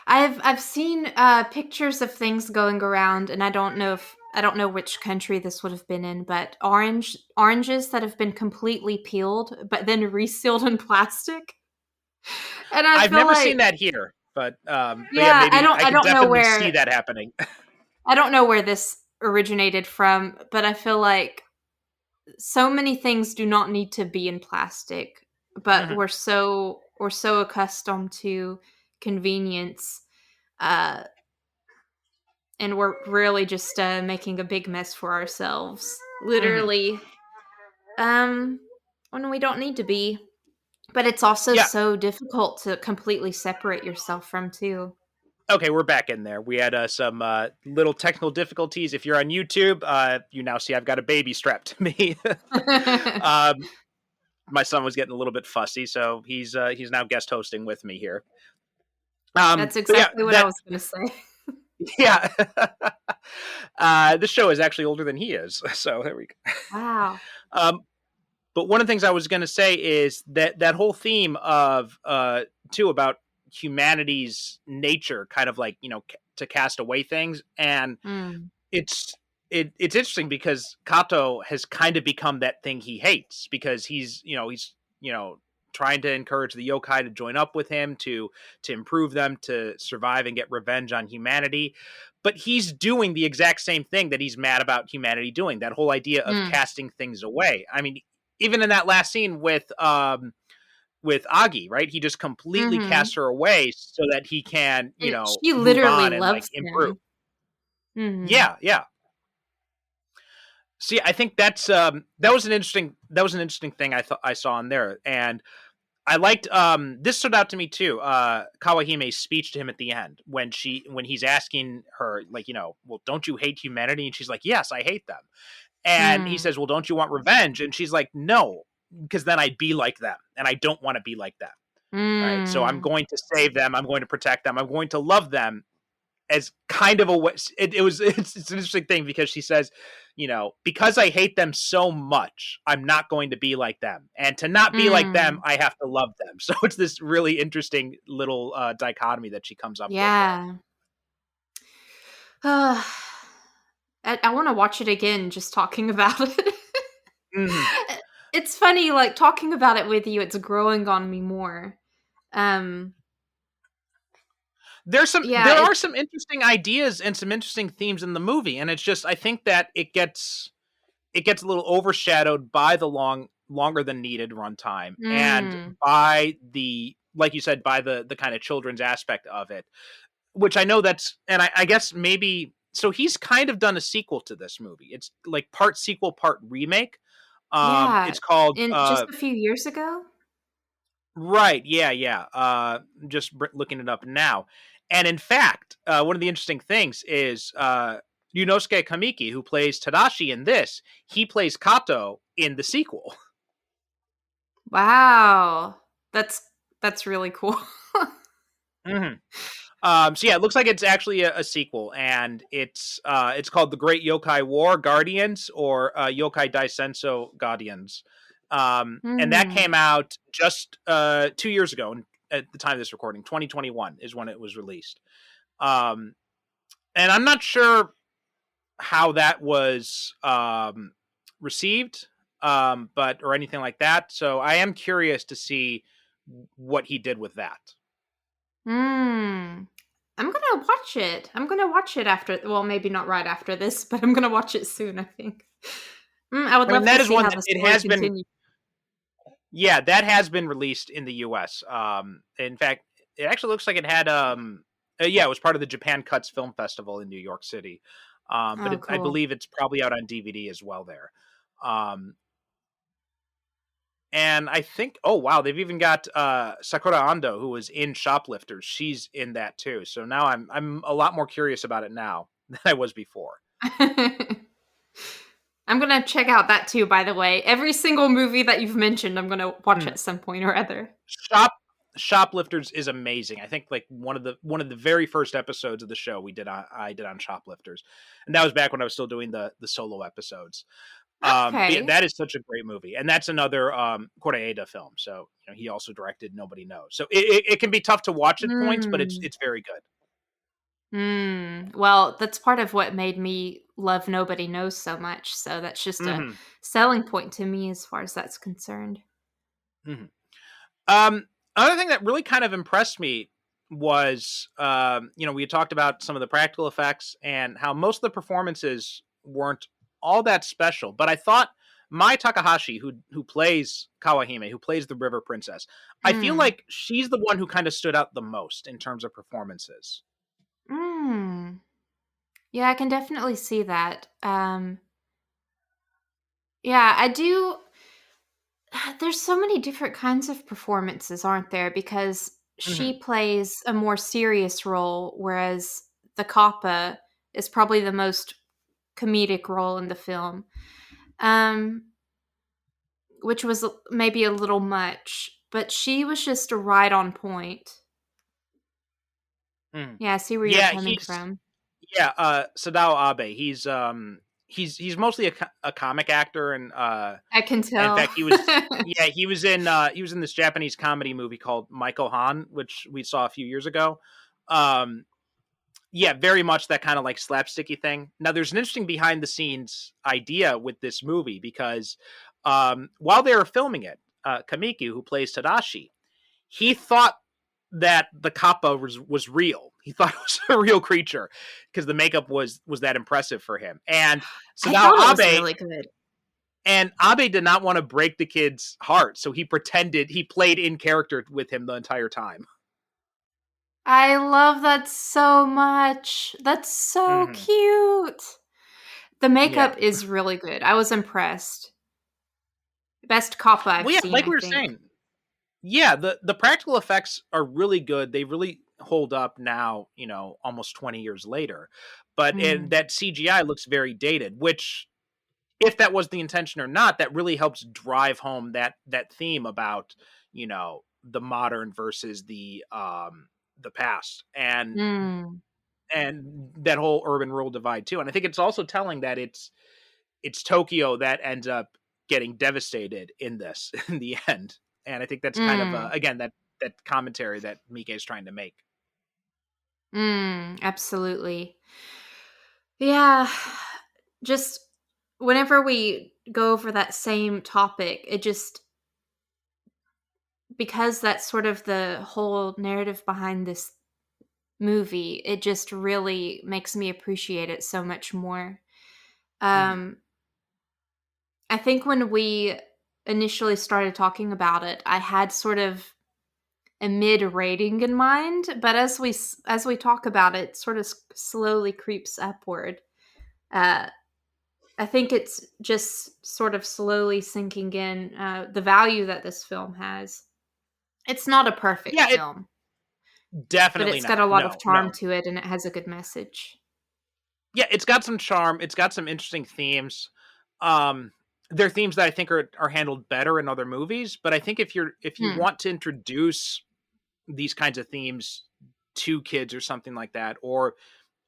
I've seen pictures of things going around, and I don't know which country this would have been in, but oranges that have been completely peeled but then resealed in plastic. And I've never seen that here, but yeah, maybe I can definitely see that happening. I don't know where this originated from, but I feel like so many things do not need to be in plastic, but we're so accustomed to convenience, and we're really just making a big mess for ourselves, literally, when we don't need to be. But it's also so difficult to completely separate yourself from too. Okay, we're back in there. We had some little technical difficulties. If you're on YouTube, you now see I've got a baby strapped to me. My son was getting a little bit fussy, so he's now guest hosting with me here. That's exactly what I was going to say. Yeah. This show is actually older than he is, so there we go. Wow. But one of the things I was going to say is that whole theme of too about humanity's nature, kind of like, to cast away things, and it's interesting because Kato has kind of become that thing he hates, because he's trying to encourage the yokai to join up with him to improve them, to survive and get revenge on humanity. But he's doing the exact same thing that he's mad about humanity doing, that whole idea of casting things away. I mean, even in that last scene with Agi, right? He just completely casts her away so that he can, she literally move on loves and improve. Yeah. See, I think that was an interesting thing I saw in there, and I liked this stood out to me too. Kawahime's speech to him at the end when he's asking her, like, well, don't you hate humanity? And she's like, yes, I hate them. And he says, well, don't you want revenge? And she's like, no, because then I'd be like them, and I don't want to be like them. Right? So I'm going to save them. I'm going to protect them. I'm going to love them, as kind of a way. It's an interesting thing, because she says, because I hate them so much, I'm not going to be like them. And to not be like them, I have to love them. So it's this really interesting little dichotomy that she comes up with. Yeah. I want to watch it again, just talking about it. It's funny, like, talking about it with you, it's growing on me more. There are some interesting ideas and some interesting themes in the movie, and it's just, I think that it gets a little overshadowed by the longer than needed runtime, and by the, like you said, by the kind of children's aspect of it, which I know that's, and I guess maybe, so he's kind of done a sequel to this movie. It's like part sequel, part remake. It's called just a few years ago. Right. Yeah. Just looking it up now. And in fact, one of the interesting things is Yunosuke Kamiki, who plays Tadashi in this, he plays Kato in the sequel. Wow. That's really cool. So yeah, it looks like it's actually a sequel, and it's called The Great Yokai War Guardians, or Yokai Daisenso Guardians. And that came out just 2 years ago at the time of this recording. 2021 is when it was released. And I'm not sure how that was received, or anything like that. So I am curious to see what he did with that. I'm gonna watch it. I'm gonna watch it after, well, maybe not right after this, but I'm gonna watch it soon, I think. I would I mean, love to that is see one how that the it story has been. continues. Yeah, that has been released in the U.S. In fact, it actually looks like it had. Yeah, it was part of the Japan Cuts Film Festival in New York City. Oh, I cool. believe it's probably out on DVD as well there. Um, and I think, oh wow, they've even got Sakura Ando, who was in Shoplifters. She's in that too. So now I'm a lot more curious about it now than I was before. I'm gonna check out that too, by the way. Every single movie that you've mentioned, I'm gonna watch Mm. at some point or other. Shoplifters is amazing. I think like one of the very first episodes of the show I did on Shoplifters, and that was back when I was still doing the solo episodes. But yeah, Okay. that is such a great movie, and that's another Koreeda film. So he also directed Nobody Knows. So it can be tough to watch at points, but Mm. it's very good. Well, that's part of what made me love Nobody Knows so much. So that's just a Hmm. selling point to me as far as that's concerned. Hmm. Another thing that really kind of impressed me was, we had talked about some of the practical effects and how most of the performances weren't all that special. But I thought Mai Takahashi, who plays Kawahime, who plays the River Princess, I feel Mm. like she's the one who kind of stood out the most in terms of performances. Mm. Yeah, I can definitely see that. Yeah, I do. There's so many different kinds of performances, aren't there? Because Hmm. she plays a more serious role, whereas the Kappa is probably the most comedic role in the film, um, which was maybe a little much, but she was just right on point. Hmm. Yeah, I see where you're Yeah, coming from. Sadao Abe. He's mostly a comic actor, I can and in tell. fact, he was in this Japanese comedy movie called Maiko Han, which we saw a few years ago. Um, yeah, very much that kind of like slapsticky thing. Now, there's an interesting behind the scenes idea with this movie because while they were filming it, Kamiki, who plays Tadashi, he thought that the kappa was real. He thought it was a real creature because the makeup was that impressive for him. And so I now thought it was Abe really good. and Abe did not want to break the kid's heart, so he played in character with him the entire time. I love that so much. That's so Hmm. cute. The Yeah. makeup is really good. I was impressed. Best Kappa I've Well, yeah, seen, like I we were think. saying, yeah, the practical effects are really good. They really hold up now, almost 20 years later. But and Mm. that CGI looks very dated, which if that was the intention or not, that really helps drive home that theme about, the modern versus the past Mm. and that whole urban rural divide too. And I think it's also telling that it's Tokyo that ends up getting devastated in this in the end. And I think that's kind of Mm. again that commentary that Miike is trying to make. Absolutely. Yeah. Just whenever we go over that same topic, it just because that's sort of the whole narrative behind this movie, it just really makes me appreciate it so much more. Hmm. Um, I think when we initially started talking about it, I had sort of a mid rating in mind, but as we talk about it, sort of slowly creeps upward. Uh, I think it's just sort of slowly sinking in the value that this film has. It's not a perfect Yeah, it film, but definitely it's got a not. lot of No, charm no. to it, and it has a good message. Yeah, it's got some charm. It's got some interesting themes. Um, there are themes that I think are handled better in other movies, but I think if you Hmm. want to introduce these kinds of themes to kids or something like that, or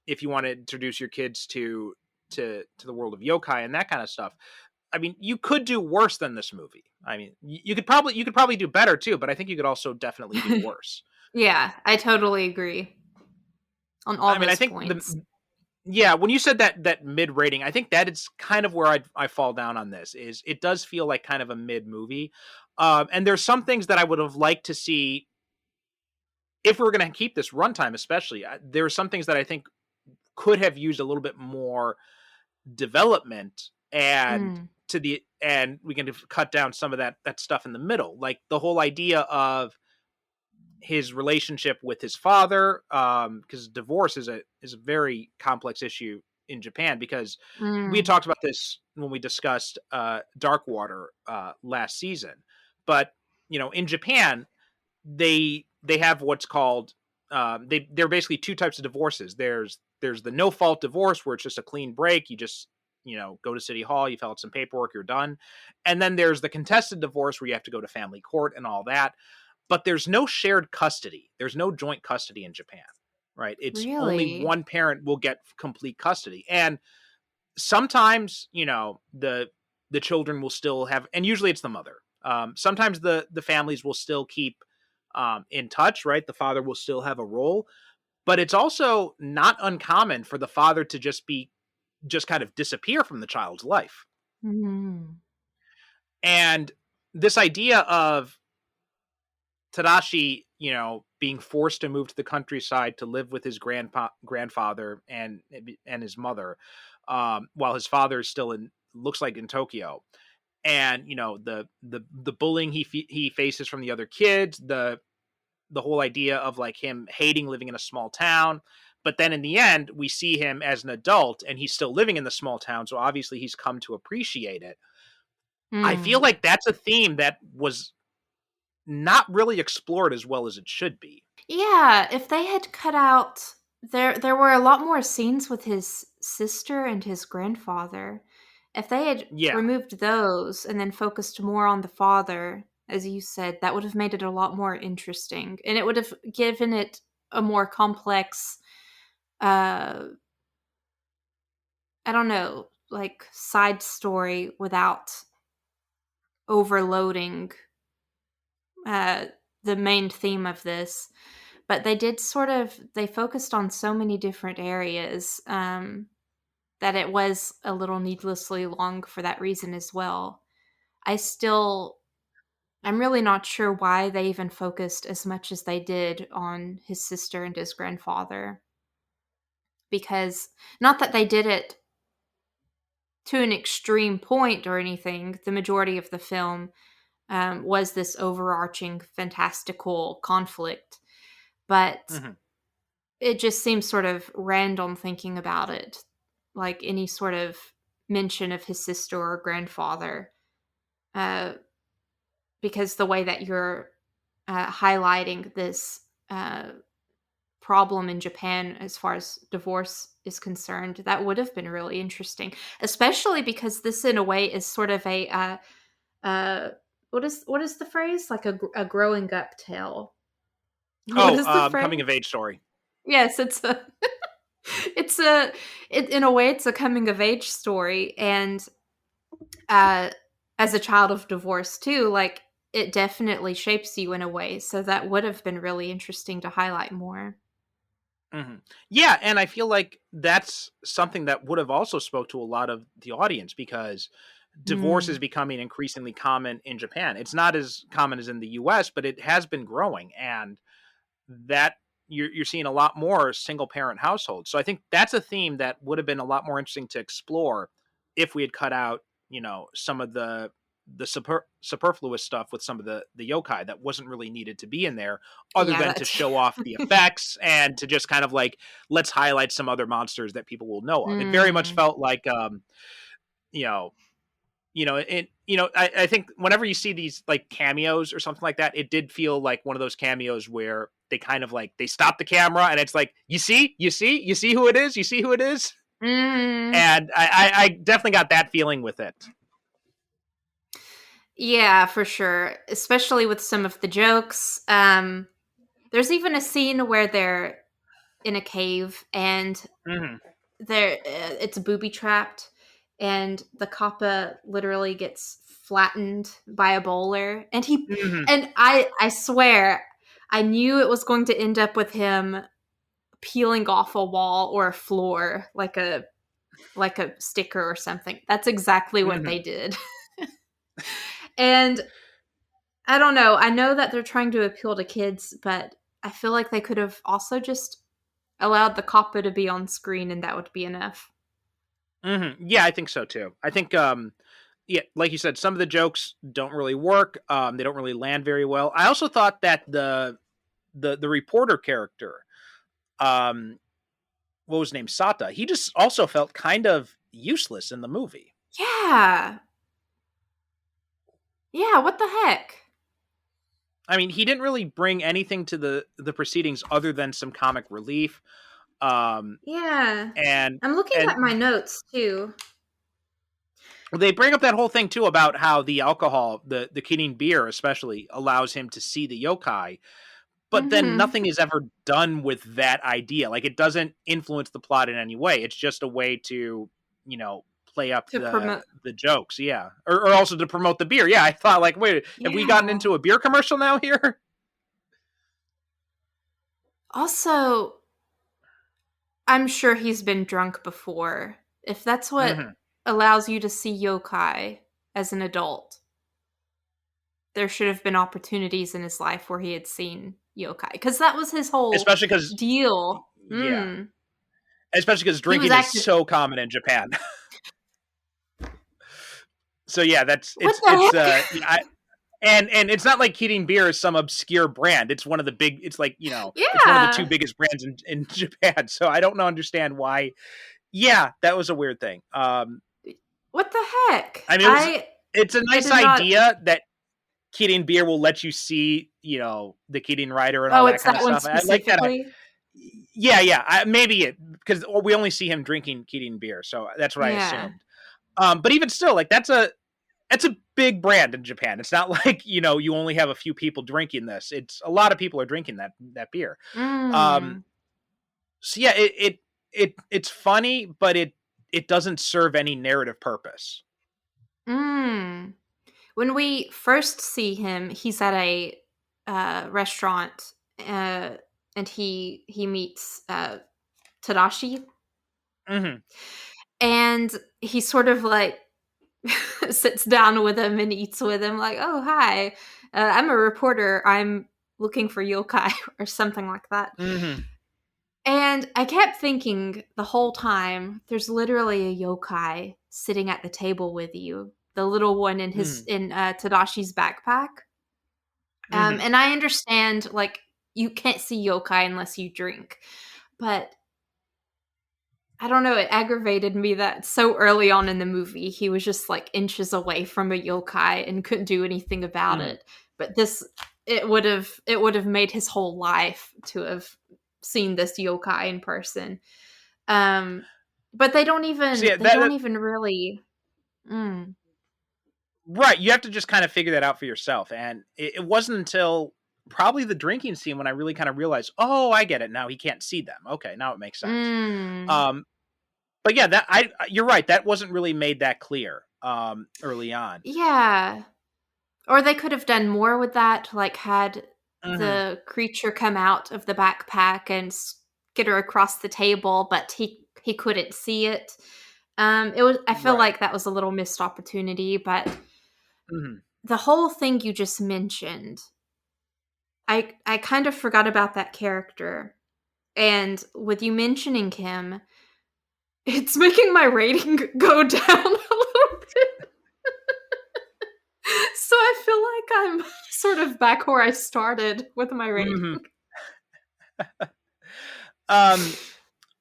if you want to introduce your kids to the world of yokai and that kind of stuff, I mean, you could do worse than this movie. I mean, you could probably do better too, but I think you could also definitely do worse. Yeah, I totally agree on all I mean, I those think points. yeah, when you said that mid rating, I think that is kind of where I fall down on this. Is it does feel like kind of a mid movie, and there's some things that I would have liked to see if we were going to keep this runtime, especially. There are some things that I think could have used a little bit more development and Mm. and we can cut down some of that stuff in the middle, like the whole idea of his relationship with his father, because divorce is a very complex issue in Japan, because we had Mm. talked about this when we discussed Dark Water last season. But in Japan, they have what's called they're basically two types of divorces. There's the no fault divorce, where it's just a clean break. You just go to city hall, you fill out some paperwork, you're done. And then there's the contested divorce, where you have to go to family court and all that. But there's no shared custody. There's no joint custody in Japan, right? It's only Really? one parent will get complete custody. And sometimes, the children will still have, and usually it's the mother. Sometimes the families will still keep in touch, right? The father will still have a role, but it's also not uncommon for the father to just kind of disappear from the child's life. Mm. And this idea of Tadashi, being forced to move to the countryside to live with his grandfather and his mother, while his father is still looks like in Tokyo, and the bullying he faces from the other kids, the whole idea of like him hating living in a small town. But then in the end, we see him as an adult, and he's still living in the small town, so obviously he's come to appreciate it. I feel Mm. like that's a theme that was not really explored as well as it should be. Yeah, if they had cut out there were a lot more scenes with his sister and his grandfather. If they had Yeah. removed those and then focused more on the father, as you said, that would have made it a lot more interesting. And it would have given it a more complex uh I don't know, like side story without overloading uh the main theme of this. But they did they focused on so many different areas that it was a little needlessly long for that reason as well. I still I'm really not sure why they even focused as much as they did on his sister and his grandfather, because not that they did it to an extreme point or anything. The majority of the film was this overarching fantastical conflict, but Mm-hmm. it just seems sort of random thinking about it, like any sort of mention of his sister or grandfather, uh, because the way that you're highlighting this problem in Japan as far as divorce is concerned, that would have been really interesting, especially because this, in a way, is sort of a what is the phrase, like a growing up tale. What is the phrase? Coming of age story. Yes, it's a it's a in a way it's a coming of age story, and uh as a child of divorce too, like it definitely shapes you in a way, so that would have been really interesting to highlight more. Mm-hmm. Yeah, and I feel like that's something that would have also spoke to a lot of the audience, because divorce is Mm. becoming increasingly common in Japan. It's not as common as in the US, but it has been growing, and that you're seeing a lot more single parent households. So I think that's a theme that would have been a lot more interesting to explore if we had cut out, some of the superfluous stuff with some of the yokai that wasn't really needed to be in there, other Yeah, than to that's show off the effects and to just kind of like, let's highlight some other monsters that people will know of. It very much mm. felt like you know I think whenever you see these like cameos or something like that, it did feel like one of those cameos where they kind of like they stop the camera and it's like, you see who it is, you see who it is. Mm. And I definitely got that feeling with it. Yeah, for sure, especially with some of the jokes. There's even a scene where they're in a cave and Mm-hmm. it's booby trapped, and the kappa literally gets flattened by a bowler, and Mm-hmm. I swear I knew it was going to end up with him peeling off a wall or a floor, like a sticker or something. That's exactly what Mm-hmm. they did. And I don't know, I know that they're trying to appeal to kids, but I feel like they could have also just allowed the kappa to be on screen and that would be enough. Mm-hmm. Yeah, I think so too. I think yeah, like you said, some of the jokes don't really work. They don't really land very well. I also thought that the reporter character, um, what was his name, Sata, he just also felt kind of useless in the movie. Yeah. Yeah, what the heck? I mean, he didn't really bring anything to the proceedings other than some comic relief. Yeah. And I'm looking at my and notes too. they bring up that whole thing too about how the alcohol, the Kirin beer especially, allows him to see the yokai, but then Mhm. nothing is ever done with that idea. Like, it doesn't influence the plot in any way. It's just a way to, play up To promote. the jokes, yeah, or also to promote the beer. Yeah, I thought, like, wait, have we gotten Yeah. into a beer commercial now here? Also, I'm sure he's been drunk before. If that's what Hmm. allows you to see yokai as an adult, there should have been opportunities in his life where he had seen yokai, because that was his whole Especially because, deal. yeah, especially because He was drinking is active. so common in Japan. So yeah, that's What the heck? yeah, and it's not like Kirin beer is some obscure brand. It's one of the big. It's like, it's one of the two Yeah. biggest brands in Japan. So I don't understand why. Yeah, that was a weird thing. What the heck? I mean, I it's a I nice did not. idea that Kirin beer will let you see, the Kirin rider and all Oh, that it's kind of that one stuff. I like that. specifically? Yeah, yeah. Maybe because we only see him drinking Kirin beer, so that's what I Yeah. assumed. But even still, like, that's a big brand in Japan. It's not like, you only have a few people drinking this. It's a lot of people are drinking that beer. Um, Mm. so yeah, it's funny, but it doesn't serve any narrative purpose. Mm. When we first see him, he's at a restaurant, uh, and he meets Tadashi, Hmm. and he sort of like sits down with him and eats with him, like, "Oh, hi, I'm a reporter. I'm looking for yokai," or something like that. Hmm. And I kept thinking the whole time, there's literally a yokai sitting at the table with you, the little one in Hmm. Tadashi's backpack. Hmm. And I understand, like, you can't see yokai unless you drink, but I don't know, it aggravated me that so early on in the movie, he was just, like, inches away from a yokai and couldn't do anything about Hmm. it. But this it would have made his whole life to have seen this yokai in person. Um, but they don't So even yeah, they don't even really. Mm. right. You have to just kind of figure that out for yourself. And it wasn't until probably the drinking scene when I really kind of realized, oh, I get it now. He can't see them. Okay, now it makes sense. Mm. Um, but yeah, you're right. That wasn't really made that clear early on. Yeah. Or they could have done more with that, like, had Hmm. the creature come out of the backpack and get her across the table, but he couldn't see it. It was I feel Right. like that was a little missed opportunity, but Hmm. the whole thing you just mentioned, I kind of forgot about that character, and with you mentioning him, it's making my rating go down a little bit. So I feel like I'm sort of back where I started with my rating. Hmm. Um,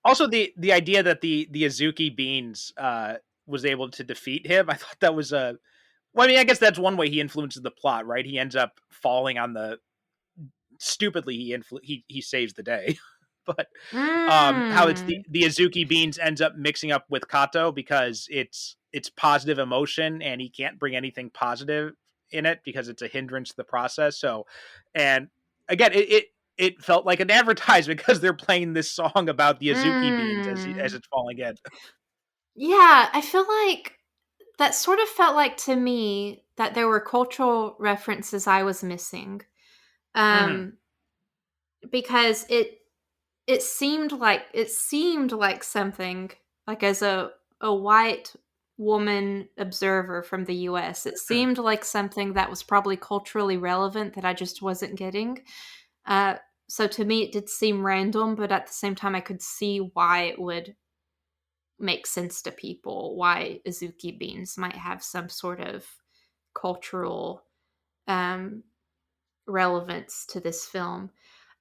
Also, the idea that the Azuki beans was able to defeat him, I thought that was a. Well, I mean, I guess that's one way he influences the plot, right? He ends up falling on the stupidly he saves the day, but how it's Mm. the Azuki beans ends up mixing up with Kato because it's positive emotion and he can't bring anything positive in it because it's a hindrance to the process. So, and again, it felt like an advertisement because they're playing this song about the Azuki beans as Mm. it's falling in. Yeah, I feel like that sort of felt like to me that there were cultural references I was missing. Hmm. Um, because it seemed like something, like, as a white woman observer from the US, it seemed like something that was probably culturally relevant that I just wasn't getting. Uh, so to me, it did seem random, but at the same time, I could see why it would make sense to people why azuki beans might have some sort of cultural relevance to this film.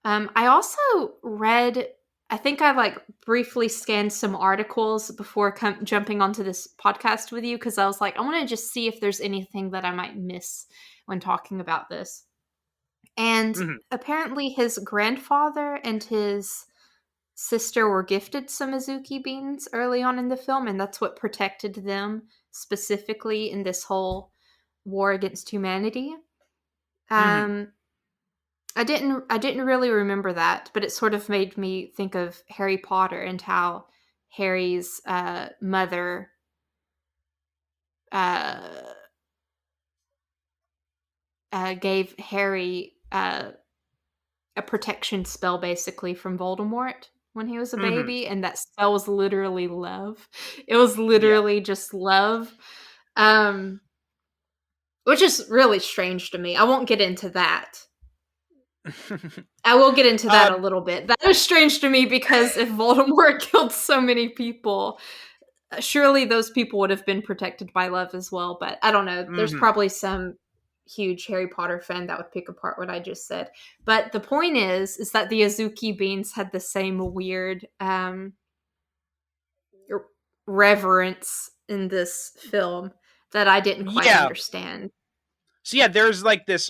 I also read, I think I like briefly scanned some articles before jumping onto this podcast with you, because I was like, I want to just see if there's anything that I might miss when talking about this. And apparently his grandfather and his sister were gifted some azuki beans early on in the film, and that's what protected them specifically in this whole war against humanity. I didn't really remember that, but it sort of made me think of Harry Potter and how Harry's mother gave Harry a protection spell basically from Voldemort when he was a baby, and that spell was literally love. It was literally just love. Which is really strange to me. I won't get into that. I will get into that a little bit. That is strange to me because if Voldemort killed so many people, surely those people would have been protected by love as well. But I don't know. There's probably some huge Harry Potter fan that would pick apart what I just said. But the point is that the azuki beans had the same weird reverence in this film that I didn't quite understand. So yeah, there's like this,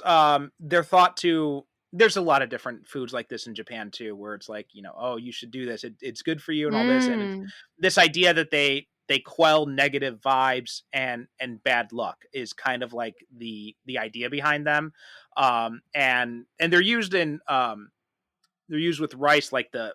they're thought to, there's a lot of different foods like this in Japan too, where it's like, oh, you should do this. It's good for you and all this. And it's this idea that they quell negative vibes and bad luck is kind of like the idea behind them. And they're used in, they're used with rice, like the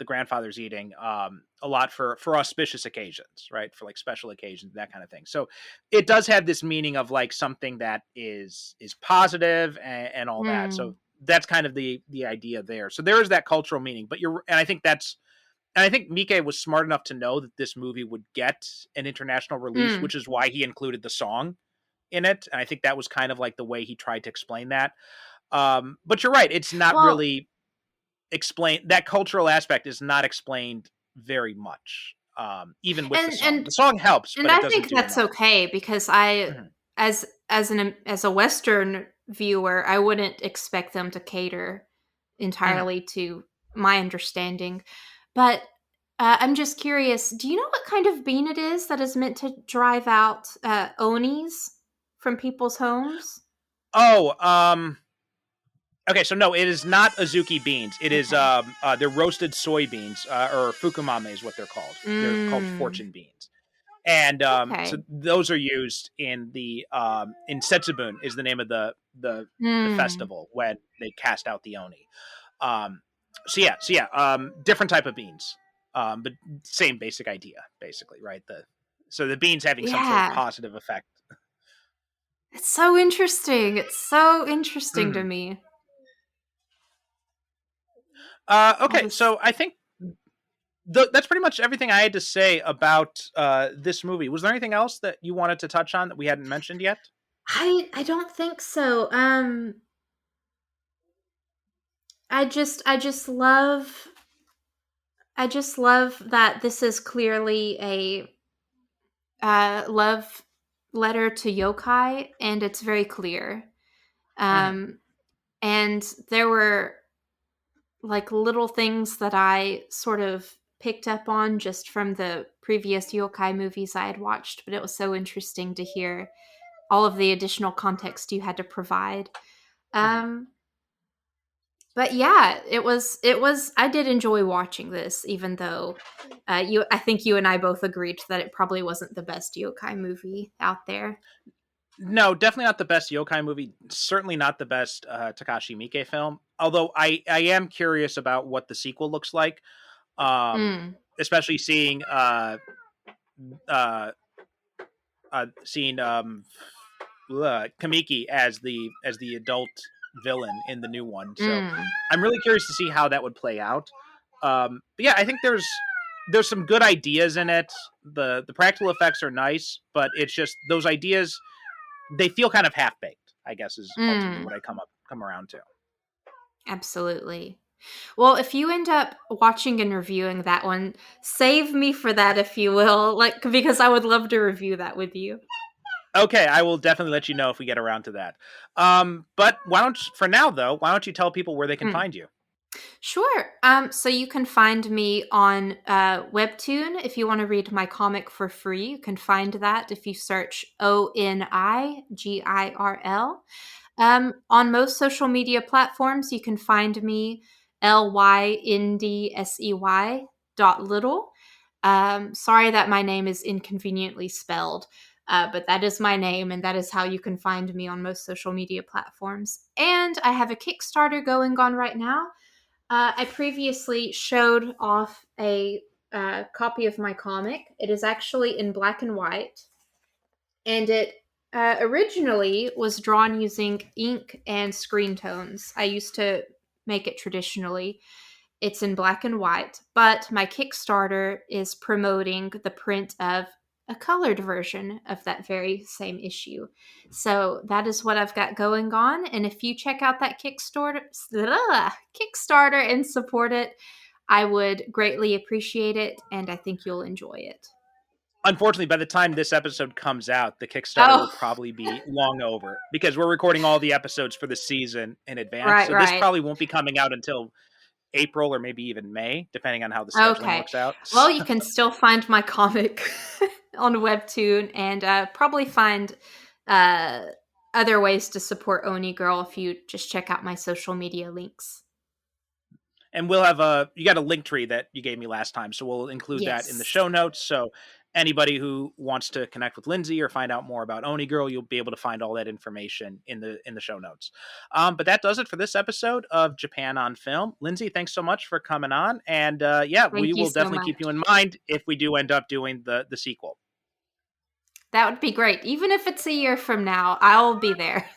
grandfather's eating, a lot for auspicious occasions, right? For like special occasions, that kind of thing. So it does have this meaning of like something that is positive and all that. So that's kind of the idea there. So there is that cultural meaning, but I think Miike was smart enough to know that this movie would get an international release, which is why he included the song in it. And I think that was kind of like the way he tried to explain that. But you're right. It's not really explained. That cultural aspect is not explained very much. Even with the song helps, and but I think that's okay, because as a Western viewer, I wouldn't expect them to cater entirely to my understanding. But I'm just curious, do you know what kind of bean it is that is meant to drive out onis from people's homes? Okay, so no, it is not azuki beans. It is they're roasted soybeans, or fukumame is what they're called. They're called fortune beans. And so those are used in the in Setsubun is the name of the festival when they cast out the oni. Different type of beans. But same basic idea, basically, right? So the beans having some sort of positive effect. It's so interesting. It's so interesting to me. Okay, so I think that's pretty much everything I had to say about this movie. Was there anything else that you wanted to touch on that we hadn't mentioned yet? I don't think so. I just love that this is clearly a love letter to yokai, and it's very clear. And there were like little things that I sort of picked up on just from the previous yokai movies I had watched, but it was so interesting to hear all of the additional context you had to provide. But yeah, it was I did enjoy watching this, even though I think you and I both agreed that it probably wasn't the best yokai movie out there. No, definitely not the best yokai movie. Certainly not the best Takashi Miike film. Although I am curious about what the sequel looks like, especially seeing Kamiki as the adult villain in the new one. So I'm really curious to see how that would play out. But yeah, I think there's some good ideas in it. The practical effects are nice, but it's just those ideas, they feel kind of half-baked, I guess, is ultimately what I come around to. Absolutely. Well, if you end up watching and reviewing that one, save me for that, if you will, because I would love to review that with you. Okay, I will definitely let you know if we get around to that. But why don't you tell people where they can find you? Sure. So you can find me on Webtoon if you want to read my comic for free. You can find that if you search OniGirl. On most social media platforms, you can find me LYNDSEY.Little. Sorry that my name is inconveniently spelled. But that is my name, and that is how you can find me on most social media platforms. And I have a Kickstarter going on right now. I previously showed off a copy of my comic. It is actually in black and white, and it originally was drawn using ink and screen tones. I used to make it traditionally. It's in black and white, but my Kickstarter is promoting the print of a colored version of that very same issue. So that is what I've got going on. And if you check out that Kickstarter and support it, I would greatly appreciate it. And I think you'll enjoy it. Unfortunately, by the time this episode comes out, the Kickstarter will probably be long over because we're recording all the episodes for the season in advance. This probably won't be coming out until April or maybe even May, depending on how the scheduling works out. Well, you can still find my comic on Webtoon and probably find other ways to support OniGirl if you just check out my social media links. And we'll have you got a link tree that you gave me last time, so we'll include that in the show notes. So anybody who wants to connect with Lyndsey or find out more about OniGirl, you'll be able to find all that information in the show notes. But that does it for this episode of Japan on Film. Lyndsey, thanks so much for coming on. And we will definitely keep you in mind if we do end up doing the sequel. That would be great. Even if it's a year from now, I'll be there.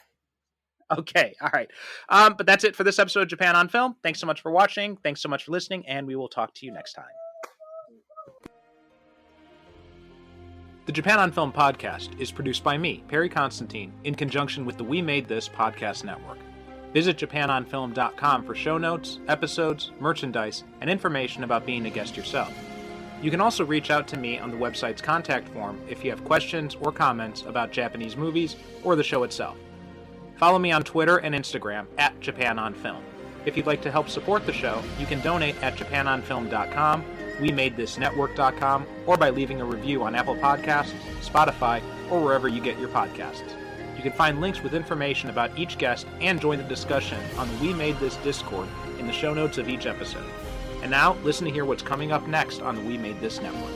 Okay, all right. But that's it for this episode of Japan on Film. Thanks so much for watching. Thanks so much for listening, and we will talk to you next time. The Japan on Film podcast is produced by me, Perry Constantine, in conjunction with the We Made This podcast network. Visit japanonfilm.com for show notes, episodes, merchandise, and information about being a guest yourself. You can also reach out to me on the website's contact form if you have questions or comments about Japanese movies or the show itself. Follow me on Twitter and Instagram at JapanOnFilm. If you'd like to help support the show, you can donate at japanonfilm.com, wemadethisnetwork.com, or by leaving a review on Apple Podcasts, Spotify, or wherever you get your podcasts. You can find links with information about each guest and join the discussion on the We Made This Discord in the show notes of each episode. And now, listen to hear what's coming up next on the We Made This Network.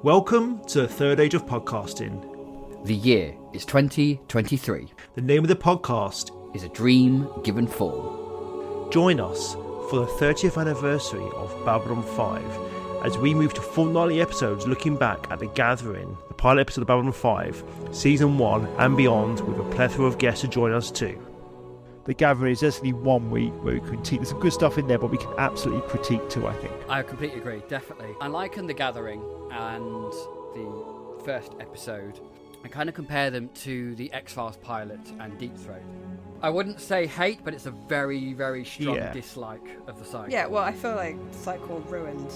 Welcome to the third age of podcasting. The year is 2023. The name of the podcast is A Dream Given Form. Join us for the 30th anniversary of Babylon 5 as we move to fortnightly episodes looking back at The Gathering, the pilot episode of Babylon 5, Season 1 and beyond, with a plethora of guests to join us too. The Gathering is definitely one week where we critique. There's some good stuff in there, but we can absolutely critique too, I think. I completely agree, definitely. I liken The Gathering and the first episode. I kind of compare them to the X-Files pilot and Deep Throat. I wouldn't say hate, but it's a very, very strong dislike of the cycle. Yeah, well, I feel like the cycle ruined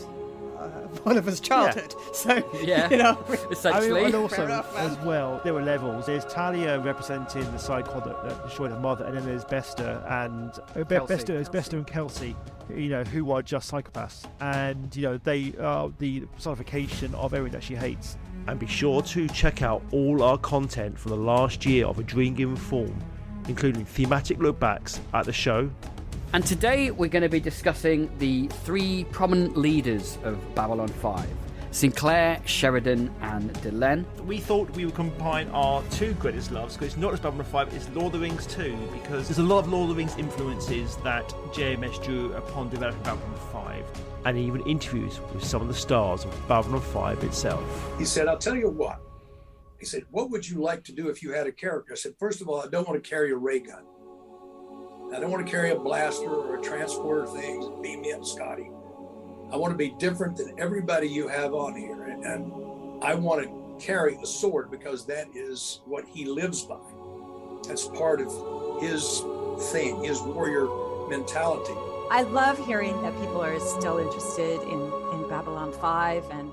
one of us childhood. Yeah. So, yeah, you know, essentially. And also, as well, there were levels. There's Talia representing the cycle that destroyed her mother, and then there's Bester and Bester and Kelsey, you know, who are just psychopaths, and you know they are the personification of everything that she hates. And be sure to check out all our content from the last year of A Dream Given Form, including thematic look-backs at the show. And today we're going to be discussing the three prominent leaders of Babylon 5, Sinclair, Sheridan, and Delenn. We thought we would combine our two greatest loves, because it's not just Babylon 5, it's Lord of the Rings too, because there's a lot of Lord of the Rings influences that JMS drew upon developing Babylon 5, and even interviews with some of the stars of Babylon 5 itself. He said, I'll tell you what. He said, what would you like to do if you had a character? I said, first of all, I don't want to carry a ray gun. I don't want to carry a blaster or a transporter thing and beam me up, Scotty. I want to be different than everybody you have on here. And I want to carry a sword because that is what he lives by. That's part of his thing, his warrior mentality. I love hearing that people are still interested in Babylon 5, and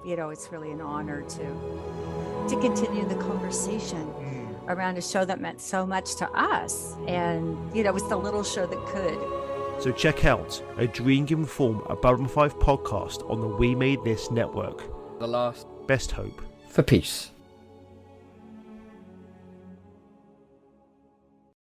it's really an honor to continue the conversation around a show that meant so much to us, and it was the little show that could. So check out A Dream Given Form, a Babylon 5 podcast on the We Made This network. The last best hope for peace.